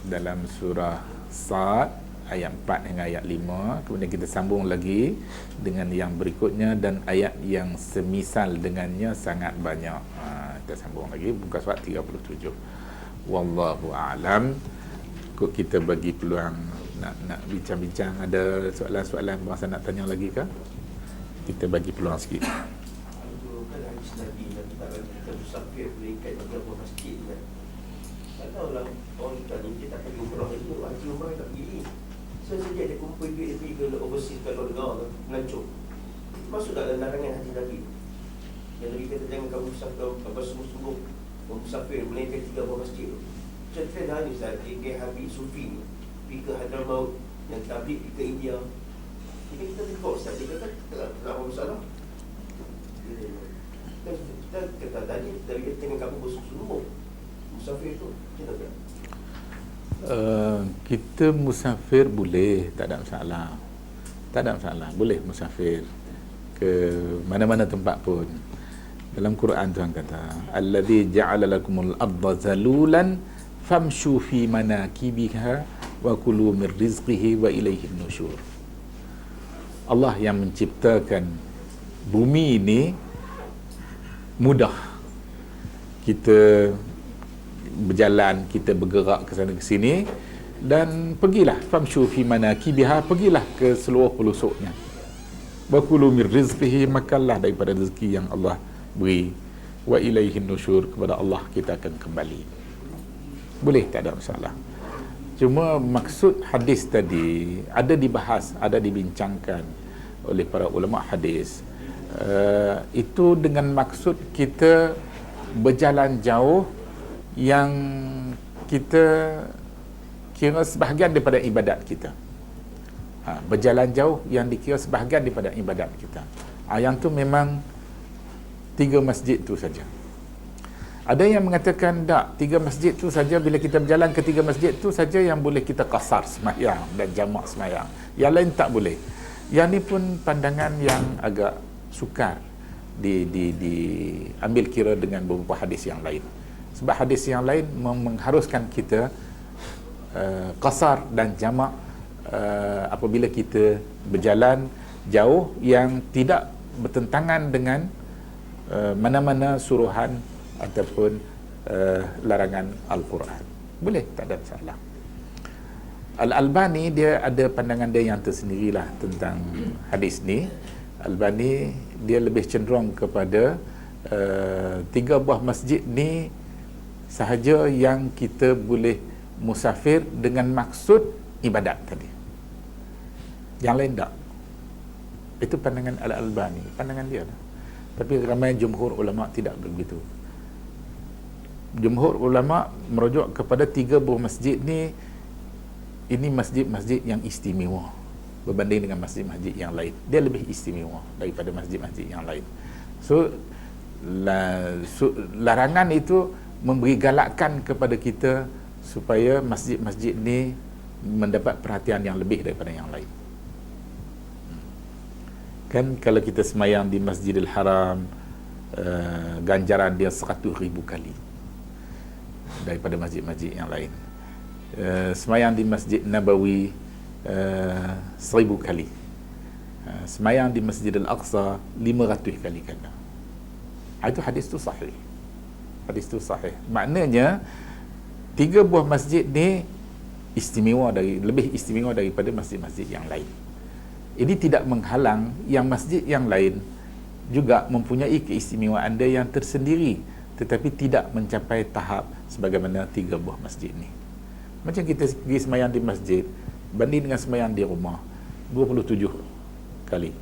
dalam surah Sad ayat 4 hingga ayat 5. Kemudian kita sambung lagi dengan yang berikutnya dan ayat yang semisal dengannya sangat banyak. Kita sambung lagi muka surat 37. Wallahu a'lam. Kok kita bagi peluang nak bincang-bincang. Ada soalan-soalan berasa nak tanya lagi ke? Kita bagi peluang sikit. Kan hadis Nabi tak bagi kita musafir boleh ikat beberapa masjid kan. Tak tahulah orang kita ni dia tak pergi umrah itu, haji umrah tak pergi. Saja dia kumpul duit dia pergi ke overseas ke luar negara melancong. Masuk dalam larangan hadis Nabi. Yang Nabi kata jangan kamu musafir apa sungguh-sungguh musafir boleh ikat 3 buah masjid tu. Contohnya hari Ustaz, K.K. Habib Sufi ni pergi ke Hadramaut, yang tablik pergi ke India. Jadi kita tengok Ustaz, dia kata tak apa masalah. Kita kata tadi, dari dia tengah kamu bersungguh musafir tu, kita tak? Kita musafir boleh, tak ada masalah. Tak ada masalah, boleh musafir ke mana-mana tempat pun. Dalam Quran Tuhan kata, allazi ja'ala lakumul arda zalulan famshu fi manakibiha wa kulu min rizqihi wa ilaihi nusyur. Allah yang menciptakan bumi ini mudah. Kita berjalan, kita bergerak ke sana ke sini dan pergilah famshu fi manakibiha, pergilah ke seluruh pelusuknya. Wa kulu min rizqihi, makanlah daripada rezeki yang Allah beri. Wa ilaihi nusyur, kepada Allah kita akan kembali. Boleh, tak ada masalah. Cuma maksud hadis tadi ada dibahas, ada dibincangkan oleh para ulama hadis. Itu dengan maksud kita berjalan jauh yang kita kira sebahagian daripada ibadat kita. Berjalan jauh yang dikira sebahagian daripada ibadat kita. Yang tu memang 3 masjid tu saja. Ada yang mengatakan tak, 3 masjid tu saja, bila kita berjalan ke 3 masjid tu saja yang boleh kita qasar sembahyang dan jamak sembahyang. Yang lain tak boleh. Yang ni pun pandangan yang agak sukar diambil kira dengan beberapa hadis yang lain. Sebab hadis yang lain mengharuskan kita qasar dan jamak apabila kita berjalan jauh yang tidak bertentangan dengan mana-mana suruhan ataupun larangan Al-Quran. Boleh, tak ada masalah. Al-Albani dia ada pandangan dia yang tersendirilah tentang hadis ni. Albani dia lebih cenderung kepada 3 buah masjid ni sahaja yang kita boleh musafir dengan maksud ibadat tadi. Yang lain tak. Itu pandangan Al-Albani, pandangan dia lah. Tapi ramai jumhur ulama tidak begitu. Jumhur ulama merujuk kepada 3 buah masjid ni, ini masjid-masjid yang istimewa berbanding dengan masjid-masjid yang lain. Dia lebih istimewa daripada masjid-masjid yang lain. So larangan itu memberi galakan kepada kita supaya masjid-masjid ni mendapat perhatian yang lebih daripada yang lain. Kan kalau kita semayang di Masjidil Haram, ganjaran dia 100,000 kali daripada masjid-masjid yang lain. Semayang di Masjid Nabawi 1000 kali. Semayang di Masjidil Aqsa 500 kali kena. Itu hadis tu sahih. Hadis tu sahih. Maknanya 3 buah masjid ni lebih istimewa daripada masjid-masjid yang lain. Ini tidak menghalang yang masjid yang lain juga mempunyai keistimewaan dia yang tersendiri, tetapi tidak mencapai tahap sebagaimana 3 buah masjid ni. Macam kita pergi semayang di masjid banding dengan semayang di rumah 27 kali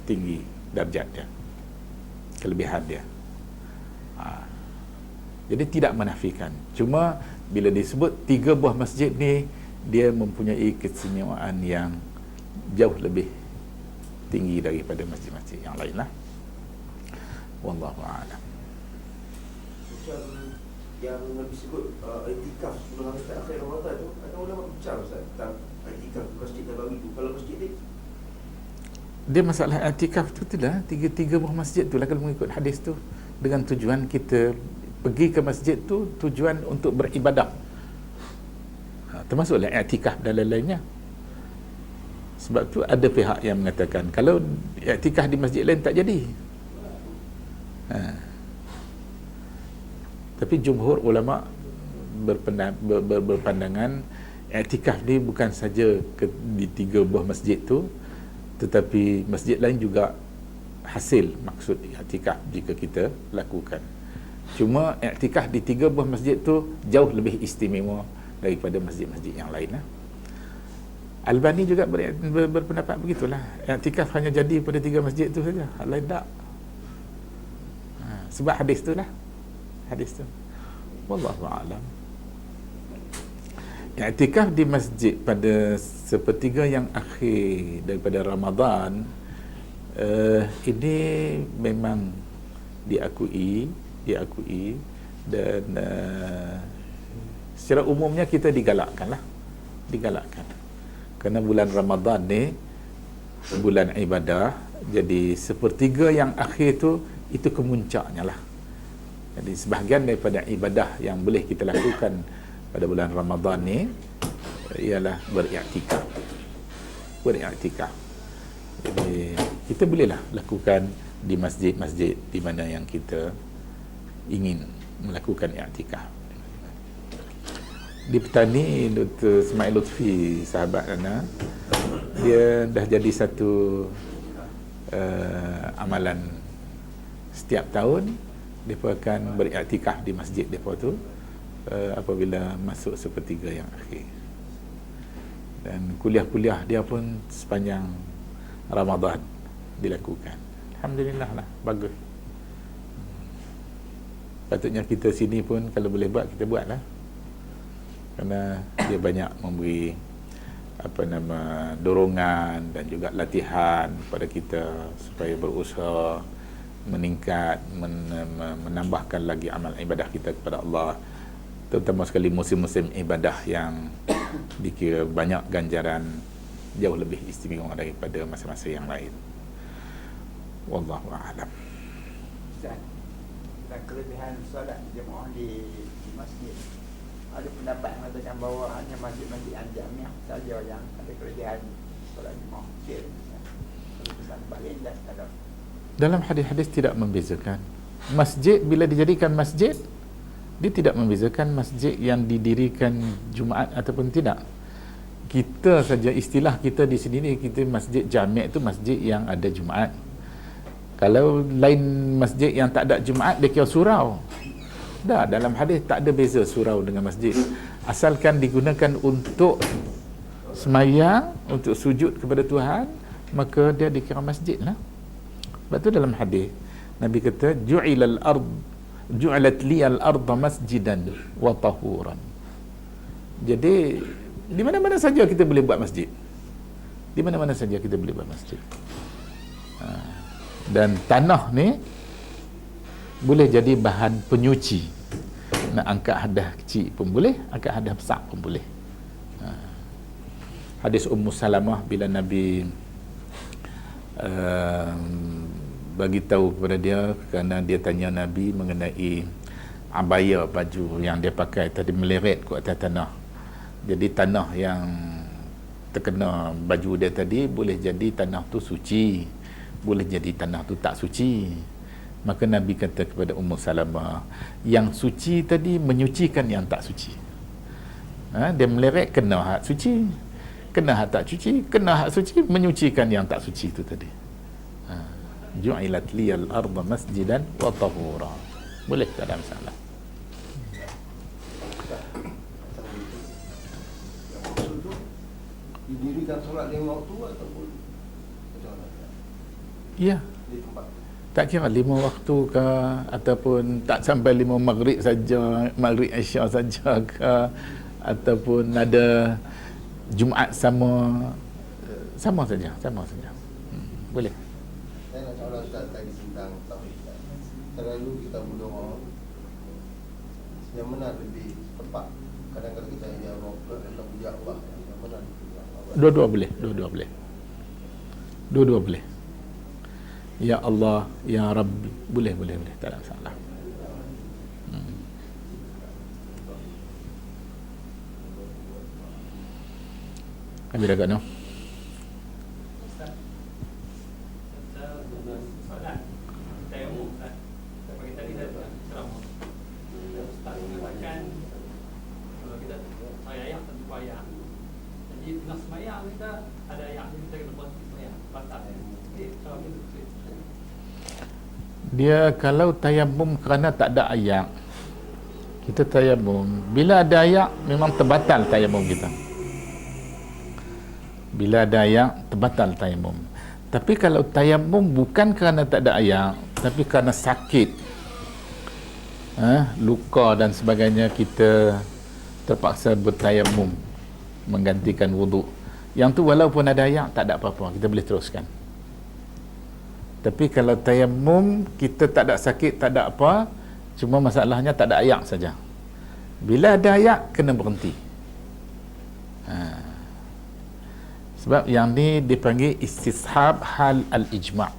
tinggi darjat dia, kelebihan dia. Jadi tidak menafikan. Cuma bila disebut 3 buah masjid ni, dia mempunyai keistimewaan yang jauh lebih tinggi daripada masjid-masjid yang lain lah. Wallahu a'lam. Macam yang Nabi sebut i'tikaf sebelum hari akhir Ramadan tu, ada ulama bincang Ustaz tentang i'tikaf di Masjid Nabawi tu. Kalau masjid ni Dia masalah i'tikaf tu lah, 3 buah masjid tu lah kalau mengikut hadis tu, dengan tujuan kita pergi ke masjid tu tujuan untuk beribadah. Termasuklah i'tikaf dan lain-lainnya. Sebab tu ada pihak yang mengatakan kalau i'tikaf di masjid lain tak jadi. Tapi jumhur ulama berpandangan i'tikaf ni bukan saja di 3 buah masjid tu, tetapi masjid lain juga hasil maksud i'tikaf jika kita lakukan. Cuma i'tikaf di 3 buah masjid tu jauh lebih istimewa daripada masjid-masjid yang lain lah. Albani juga berpendapat begitulah. I'tikaf hanya jadi pada 3 masjid tu saja, hal lain tak. Sebab hadis tu lah. Hadis tu. Wallahu a'lam. I'tikaf di masjid pada sepertiga yang akhir daripada Ramadan, ini memang diakui dan secara umumnya kita digalakkan. Kerana bulan Ramadan ni bulan ibadah, jadi sepertiga yang akhir tu itu kemuncaknya lah. Jadi sebahagian daripada ibadah yang boleh kita lakukan pada bulan Ramadan ni ialah beriktikaf. Jadi kita bolehlah lakukan di masjid-masjid di mana yang kita ingin melakukan i'tikaf. Di Petani, Dr. Ismail Lutfi, sahabat Ana, dia dah jadi satu amalan setiap tahun mereka akan beriktikaf di masjid mereka tu apabila masuk sepertiga yang akhir. Dan kuliah-kuliah dia pun sepanjang Ramadan dilakukan. Alhamdulillah lah, bagus. Patutnya kita sini pun kalau boleh buat, kita buat lah. Kerana dia banyak memberi dorongan dan juga latihan kepada kita supaya berusaha meningkat, menambahkan lagi amal ibadah kita kepada Allah, terutama sekali musim-musim ibadah yang dikira banyak ganjaran, jauh lebih istimewa daripada masa-masa yang lain. Wallahu a'lam. Dan kelebihan solat jemaah di masjid, ada pendapat yang mengatakan bahawa hanya masjid-masjid yang jamiah saja yang ada kelebihan solat jemaah kecil. Kalau tempat lain dah tak ada. Dalam hadis-hadis tidak membezakan. Masjid bila dijadikan masjid, dia tidak membezakan masjid yang didirikan Jumaat ataupun tidak. Kita saja istilah kita di sini ni, kita masjid jami' itu masjid yang ada Jumaat. Kalau lain masjid yang tak ada Jumaat, dia kira surau. Dah, dalam hadis tak ada beza surau dengan masjid. Asalkan digunakan untuk semayang, untuk sujud kepada Tuhan, maka dia dikira masjid lah. Sebab tu dalam hadis Nabi kata ju'ilat liyal arda masjidan wa tahuran. Jadi di mana-mana saja kita boleh buat masjid. Di mana-mana saja kita boleh buat masjid. Dan tanah ni boleh jadi bahan penyuci. Nak angkat hadas kecil pun boleh, angkat hadas besar pun boleh. Hadis Ummu Salamah bila Nabi bagi tahu kepada dia, kerana dia tanya Nabi mengenai abaya, baju yang dia pakai tadi meleret ke atas tanah. Jadi tanah yang terkena baju dia tadi boleh jadi tanah tu suci, boleh jadi tanah tu tak suci. Maka Nabi kata kepada Ummu Salamah, yang suci tadi menyucikan yang tak suci. Dia meleret kena hak suci, kena hak tak suci, kena hak suci menyucikan yang tak suci itu tadi. Ju'ilat liyal arda masjidan wa tahura. Boleh, tak ada masalah. Maksud tu didirikan solat 5 waktu ataupun macam mana? Ya, Di tempat tak kira 5 waktu ke ataupun tak sampai 5 maghrib saja, maghrib isya saja ke, ataupun ada Jumaat sama saja. Boleh. saya nak soalan Ustaz tadi tentang tauhid. Terlalu kita berdoa yang mana lebih tepat. Kadang-kadang kita ya Allah atau ya Allah, yang mana Dua-dua boleh. Dua-dua boleh. Ya Allah, Ya Rabbi, boleh, tak ada masalah. Kami dah kat no. Dia kalau tayamum kerana tak ada ayak, kita tayamum. Bila ada ayak, memang terbatal tayamum kita. Bila ada ayak, terbatal tayamum. Tapi kalau tayamum bukan kerana tak ada ayak, tapi kerana sakit, luka dan sebagainya, kita terpaksa bertayamum menggantikan wuduk. Yang tu walaupun ada ayak, tak ada apa-apa, kita boleh teruskan. Tapi kalau tayamum, kita tak ada sakit, tak ada apa, cuma masalahnya tak ada ayak saja. Bila ada ayak, kena berhenti. Sebab yang ni dipanggil istishab hal al-ijma'.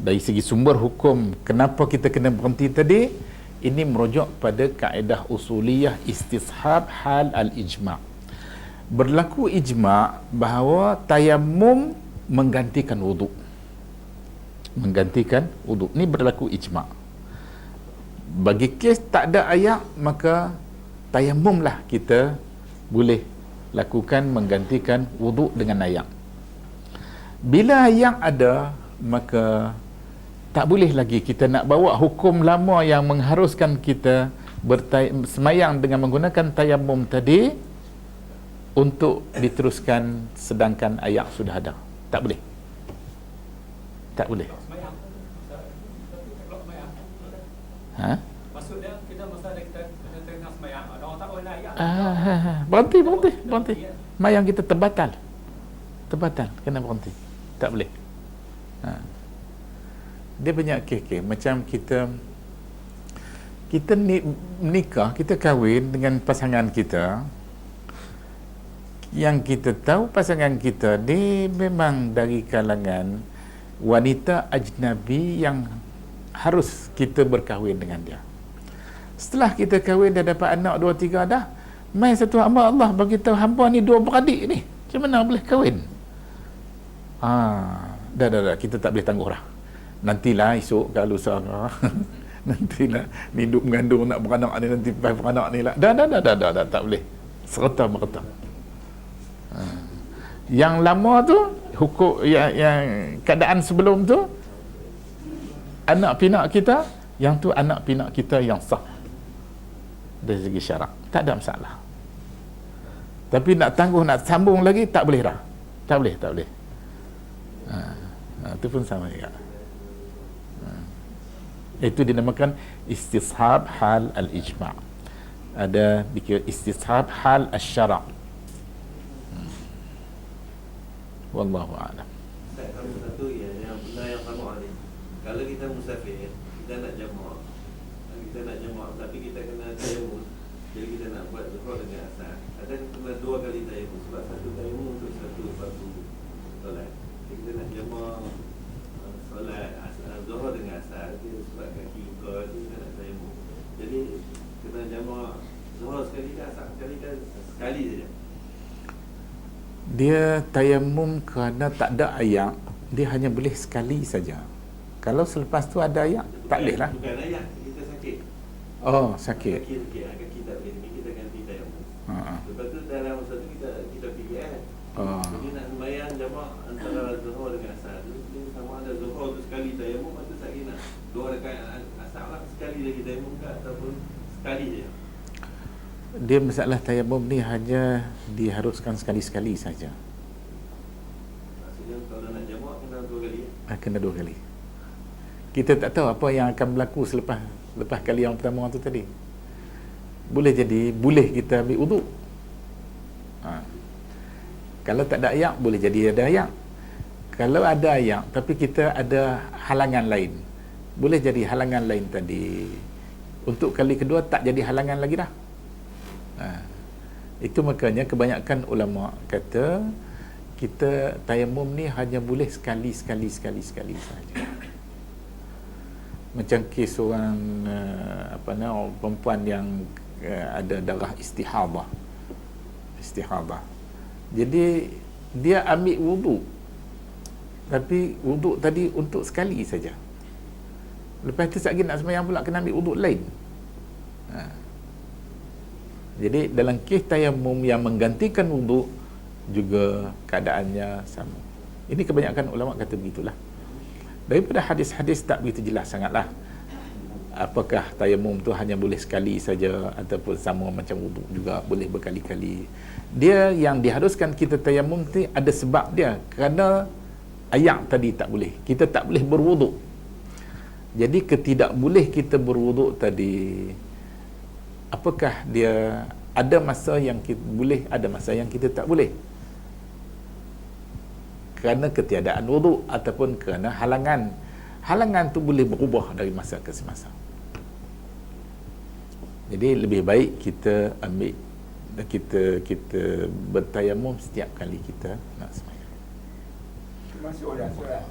Dari segi sumber hukum, kenapa kita kena berhenti tadi, ini merujuk pada kaedah usuliyah istishab hal al-ijma'. Berlaku ijma' bahawa tayamum menggantikan wuduk. Ni berlaku ijma'. Bagi kes tak ada ayak, maka tayamumlah kita boleh lakukan menggantikan wuduk dengan ayak. Bila ayak ada, maka tak boleh lagi kita nak bawa hukum lama yang mengharuskan kita semayang dengan menggunakan tayamum tadi, untuk diteruskan sedangkan ayat sudah ada. Tak boleh. Tak boleh. Ha? Maksud dia kita masa kita tengah semayang, orang tak boleh ayat. Berhenti. Mayang kita terbatal, kena berhenti. Tak boleh. Dia banyak kes macam kita menikah, kita kahwin dengan pasangan kita, yang kita tahu pasangan kita dia memang dari kalangan wanita ajnabi yang harus kita berkahwin dengan dia. Setelah kita kahwin, dah dapat anak 2-3 dah, mai satu hamba Allah bagi tahu hamba ni 2 beradik ni, macam mana boleh kahwin? Dah kita tak boleh tangguh dah. Nantilah esok kalau lusa nantilah ni hidup mengandung nak beranak ni, nanti beranak ni lah. Dah tak boleh serta merta. Yang lama tu hukum yang keadaan sebelum tu, anak pinak kita, yang tu anak pinak kita yang sah dari segi syarak, tak ada masalah. Tapi nak tangguh, nak sambung lagi, tak boleh dah. Tak boleh. Itu pun sama juga. Itu dinamakan istishab hal al-ijma'. Ada dikira istishab hal al-syara'. Wallahu a'lam. Satu yang benar yang sama ni. Kalau kita musafir, kita nak jamak. Tapi kita kena tayamum. Jadi kita nak buat zuhur dengan asar. Ada kena 2 kali tayamum, sebab satu tayamum untuk satu solat. Jadi kita nak jamak solat zuhur dengan asar, dia sebab kaki luka tu kita nak tayamum. Jadi kena jamak zuhur sekali ke asar sekali ke sekali saja. Dia tayamum kerana tak ada ayak, dia hanya boleh sekali saja. Kalau selepas tu ada ayak, tak boleh lah. Bukan ayak, kita sakit. Oh, sakit. Kaki tak boleh, kita ganti tayamum. Lepas tu dalam masa tu kita fikir jadi nak sembahyang jamak antara zuhur dengan asar tu, sama ada zuhur tu sekali tayamum atau tak kena 2 rakaat asar lah sekali lagi tayamum ke ataupun sekali je. Dia masalah tayamum ni hanya diharuskan sekali-sekali saja. Maksudnya kalau nak jamak kena 2 kali. Kena 2 kali. Kita tak tahu apa yang akan berlaku selepas kali yang pertama tu tadi. Boleh jadi boleh kita ambil wuduk. Kalau tak ada ayak, boleh jadi ada ayak. Kalau ada ayak tapi kita ada halangan lain, boleh jadi halangan lain tadi, untuk kali kedua tak jadi halangan lagi dah. Itu makanya kebanyakan ulama kata kita tayamum ni hanya boleh sekali saja. Macam kes orang perempuan yang ada darah istihadah. Jadi dia ambil wuduk, tapi wuduk tadi untuk sekali saja. Lepas tu sekali nak sembahyang pula kena ambil wuduk lain. Jadi dalam kes tayamum yang menggantikan wuduk juga keadaannya sama. Ini kebanyakan ulama kata begitulah. Daripada hadis-hadis tak begitu jelas sangatlah. Apakah tayamum tu hanya boleh sekali saja ataupun sama macam wuduk juga boleh berkali-kali. Dia yang diharuskan kita tayamum tu ada sebab dia, kerana ayak tadi tak boleh. Kita tak boleh berwuduk. Jadi ketidak boleh kita berwuduk tadi, apakah dia ada masa yang kita boleh, ada masa yang kita tak boleh. Kerana ketiadaan wuduk ataupun kerana halangan. Halangan tu boleh berubah dari masa ke semasa. Jadi lebih baik kita ambil, kita bertayamum setiap kali kita nak sembahyang. Masuk dah solat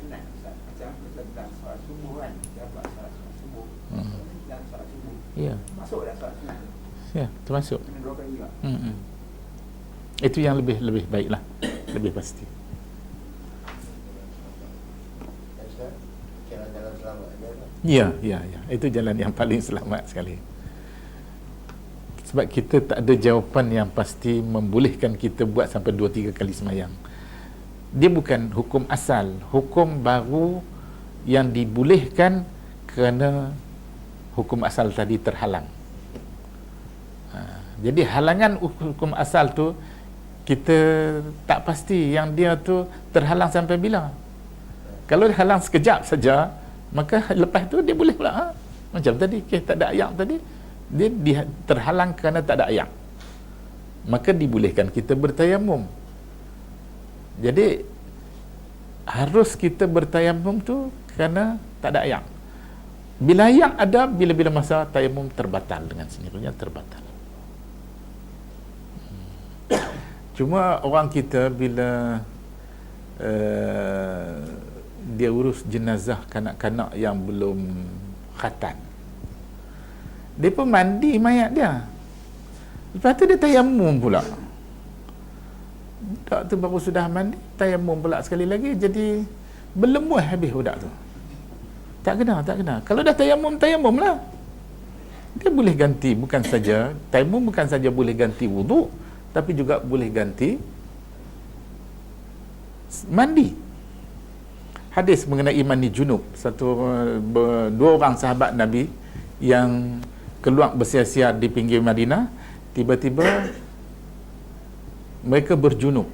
sunat, macam tentang solat subuh kan, dapat solat subuh dan solat subuh. Ya. Masuk dah solat sunat. Ya, termasuk. Kena 2 kali juga. Itu yang lebih baiklah, lebih pasti. Jalan selamat Ya. Itu jalan yang paling selamat sekali. Sebab kita tak ada jawapan yang pasti membolehkan kita buat sampai 2-3 kali sembahyang. Dia bukan hukum asal, hukum baru yang dibolehkan kerana hukum asal tadi terhalang. Jadi halangan hukum asal tu kita tak pasti yang dia tu terhalang sampai bila. Kalau dia halang sekejap saja, maka lepas tu dia boleh pula. Macam tadi, kes tak ada ayak tadi, dia terhalang kerana tak ada ayak, maka dibolehkan kita bertayamum. Jadi harus kita bertayamum tu kerana tak ada ayak. Bila ayak ada, bila-bila masa tayamum terbatal, dengan sendirinya terbatal. Cuma orang kita bila dia urus jenazah kanak-kanak yang belum khatan, dia pun mandi mayat dia, lepas tu dia tayamum pula. Budak tu baru sudah mandi, tayamum pula sekali lagi, jadi berlemuh habis budak tu. Tak kena. Kalau dah tayamum, tayamum lah. Dia boleh ganti, bukan saja tayamum, bukan saja boleh ganti wuduk, tapi juga boleh ganti mandi. Hadis mengenai mandi junub, dua orang sahabat Nabi yang keluar bersiar-siar di pinggir Madinah, tiba-tiba mereka berjunub.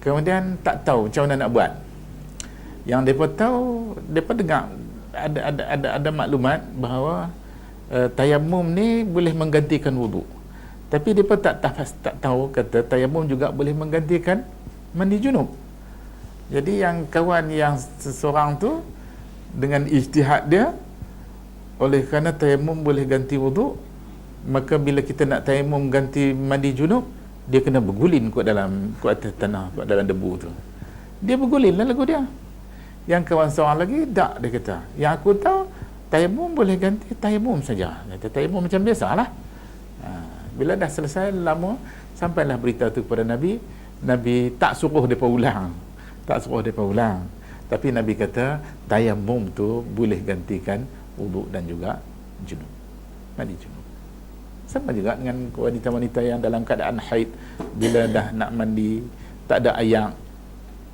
Kemudian tak tahu macam mana nak buat. Yang mereka tahu, mereka dengar ada maklumat bahawa tayamum ni boleh menggantikan wuduk. Tapi mereka tak tahu kata tayamum juga boleh menggantikan mandi junub. Jadi yang kawan yang seseorang tu dengan ijtihad dia, oleh kerana tayamum boleh ganti wuduk, maka bila kita nak tayamum ganti mandi junub, dia kena bergulin kuat atas tanah, kuat dalam debu tu. Dia bergulin lah lagu dia. Yang kawan seorang lagi, tak, dia kata, yang aku tahu tayamum boleh ganti tayamum saja. Kata tayamum macam biasalah. Bila dah selesai lama, sampailah berita tu kepada Nabi. Nabi tak suruh mereka ulang. Tapi Nabi kata tayamum tu boleh gantikan wuduk dan juga junub, mandi junub. Sama juga dengan wanita-wanita yang dalam keadaan haid, bila dah nak mandi tak ada ayak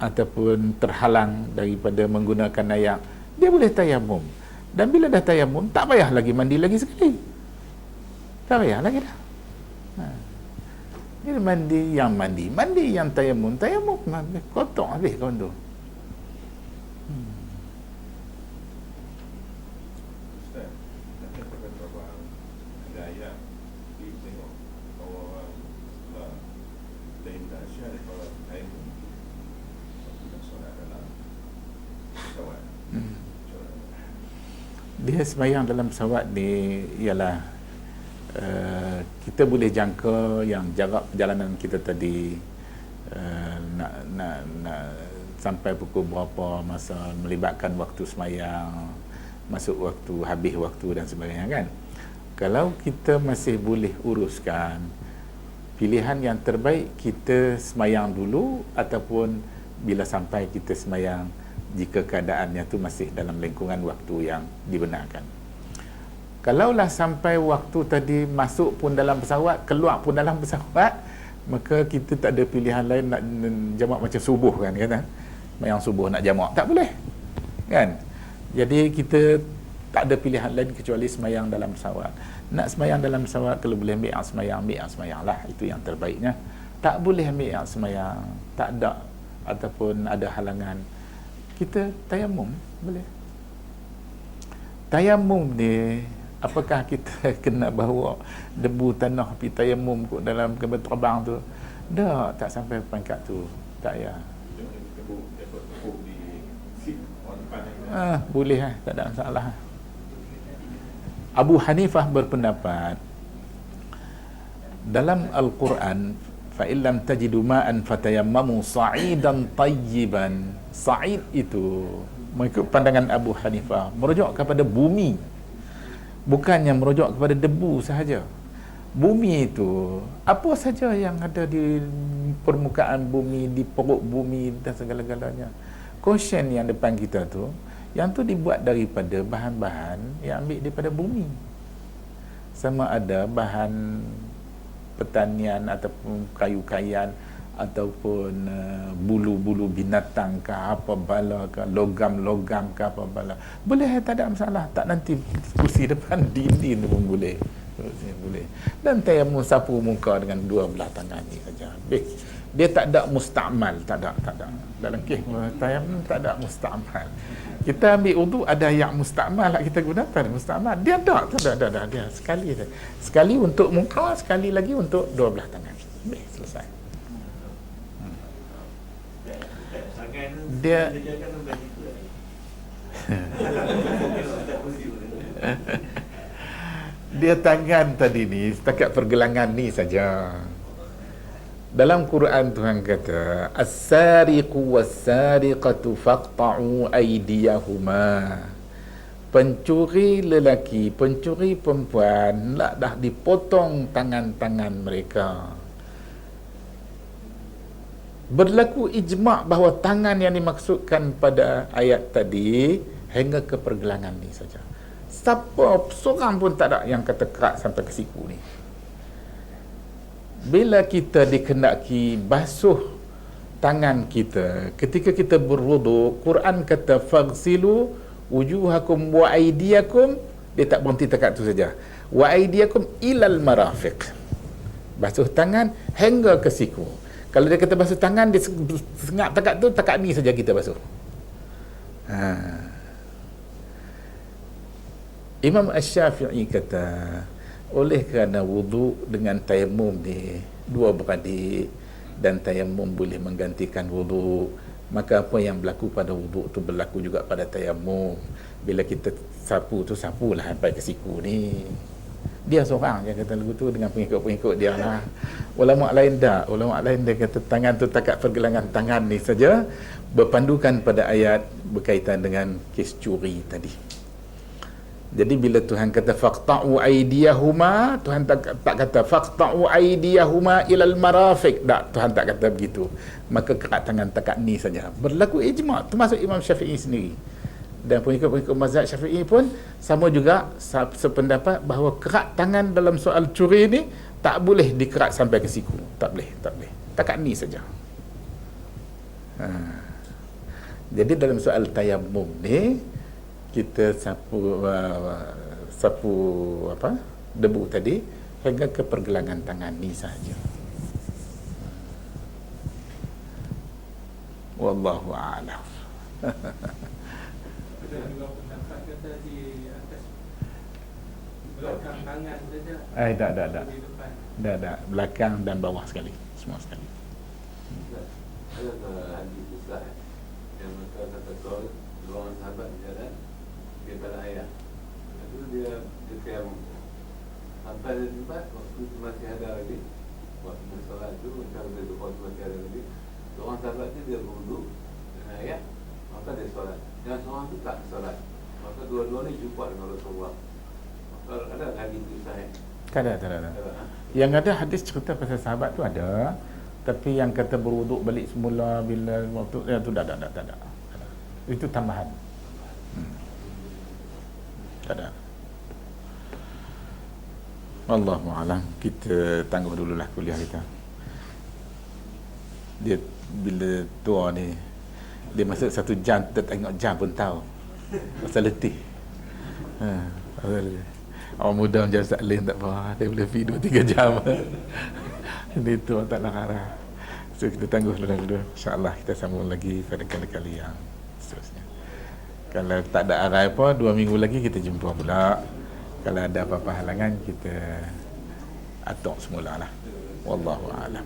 ataupun terhalang daripada menggunakan ayak, dia boleh tayamum. Dan bila dah tayamum, tak payah lagi mandi lagi sekali. Tak payah lagi dah. Dia mandi yang tayamum kotor habis kawan tu. Ustaz, nanti kita kata bahawa ada ayat di tengok bahawa orang lah lain dahsyat daripada tayamum dan solat dalam pesawat. Dia sembahyang dalam pesawat ni ialah kita boleh jangka yang jarak perjalanan kita tadi, nak sampai pukul berapa, masa melibatkan waktu sembahyang, masuk waktu, habis waktu dan sebagainya kan. Kalau kita masih boleh uruskan, pilihan yang terbaik kita sembahyang dulu, ataupun bila sampai kita sembahyang jika keadaannya tu masih dalam lingkungan waktu yang dibenarkan. Kalaulah sampai waktu tadi masuk pun dalam pesawat, keluar pun dalam pesawat, maka kita tak ada pilihan lain nak jamak macam subuh kan, yang subuh nak jamak, tak boleh kan. Jadi kita tak ada pilihan lain kecuali semayang dalam pesawat. Nak semayang dalam pesawat, kalau boleh ambil semayang lah, itu yang terbaiknya. Tak boleh ambil semayang, tak ada ataupun ada halangan, kita tayamum boleh. Tayamum ni, apakah kita kena bawa debu tanah pergi tayamum kot dalam kapal terbang tu? Tak sampai pangkat tu. Tak ya. Boleh lah, tak ada masalah. Abu Hanifah berpendapat dalam Al-Quran, fa illam tajidu ma'an fatayammamu sa'idan tayyiban. Sa'id itu, mengikut pandangan Abu Hanifah, merujuk kepada bumi, bukannya merujuk kepada debu sahaja. Bumi itu, apa saja yang ada di permukaan bumi, di perut bumi dan segala-galanya. Cushion yang depan kita tu, yang tu dibuat daripada bahan-bahan yang ambil daripada bumi. Sama ada bahan pertanian ataupun kayu-kayan, ataupun bulu-bulu binatang ke apa bala ke, logam-logam ke apa bala, boleh, tak ada masalah. Tak nanti kursi depan dinding pun boleh, Boleh. Dan tayamum sapu muka dengan dua belah tangan ni saja. Dia tak ada musta'mal, tak ada. Dalam kes tayamum tak ada musta'mal. Kita ambil wudu ada yang musta'mal lah kita gunakan musta'mal. Dia tak ada. Dia sekali saja. Sekali untuk muka, sekali lagi untuk dua belah tangan. Selesai. Dia dia tangan tadi ni setakat pergelangan ni saja. Dalam Quran Tuhan kata as-sariqu was-sariqatu faqta'u aydiyahuma. Pencuri lelaki, pencuri perempuan dah dipotong tangan-tangan mereka. Berlaku ijma' bahawa tangan yang dimaksudkan pada ayat tadi hingga ke pergelangan ni saja. Siapa seorang pun tak ada yang kata kerat sampai ke siku ni. Bila kita dikenaki basuh tangan kita ketika kita berwuduk, Quran kata faghsilu wujuhakum wa aydiyakum, dia tak berhenti dekat tu saja. Wa aydiyakum ilal marafiq. Basuh tangan hingga ke siku. Kalau dia kata basuh tangan, dia sengap dekat tu, dekat ni saja kita basuh. Imam Asy-Syafi'i kata oleh kerana wudu dengan tayamum ni dua beradik dan tayamum boleh menggantikan wudu, maka apa yang berlaku pada wudu tu berlaku juga pada tayamum. Bila kita sapu tu sapulah sampai ke siku ni. Dia seorang yang kata lagu tu dengan pengikut-pengikut dia lah. Ulama lain tak. Ulama lain dia kata tangan tu takat pergelangan tangan ni saja, berpandukan pada ayat berkaitan dengan kes curi tadi. Jadi bila Tuhan kata faqta'u aydiyahuma, Tuhan tak kata faqta'u aydiyahuma ilal marafiq. Tak, Tuhan tak kata begitu. Maka kerat tangan takat ni saja. Berlaku ijma', termasuk Imam Syafi'i sendiri. Dan pengikut-pengikut mazhab Syafi'i pun sama juga sependapat bahawa kerat tangan dalam soal curi ni tak boleh dikerat sampai ke siku. Tak boleh. Takat ni saja. Jadi dalam soal tayamum ni kita sapu debu tadi hingga ke pergelangan tangan ni saja. Wallahu a'lam. Ada juga pendapat kata di atas belakang tangan saja. Tak. Di depan. Tak. Belakang dan bawah sekali. Semua sekali. Ada hadis besar yang kata dua orang sahabat berjalan dia pada ayah. Itu dia tayamum. Sampai di tempat waktu itu masih ada lagi. Waktu solat tu macam dia waktu masih ada lagi. Seorang sahabat tu dia berwudu dengan ayat, maka dia solat. Dan seorang tu tak solat. Maka dua-dua ni jumpa dengan Rasulullah. Maka ada hadis besar. Tak ada. Yang ada hadis cerita pasal sahabat tu ada, tapi yang kata berwuduk balik semula bila waktu tu tak ada. Itu tambahan. Tak ada. Wallahu a'lam. Kita tangguh dululah kuliah kita. Dia bila tua ni dia masuk 1 jam, kita tengok jam pun tahu. Pasal letih. Orang muda macam Ustaz Lin tak apa, dia boleh pergi 2-3 jam. Dia tua tak nak arah. So kita tangguh dulu. InsyaAllah kita sambung lagi pada kali-kali yang seterusnya. Kalau tak ada arah apa, 2 minggu lagi kita jumpa pula. Kalau ada apa-apa halangan, kita atok semula lah. Wallahu a'lam.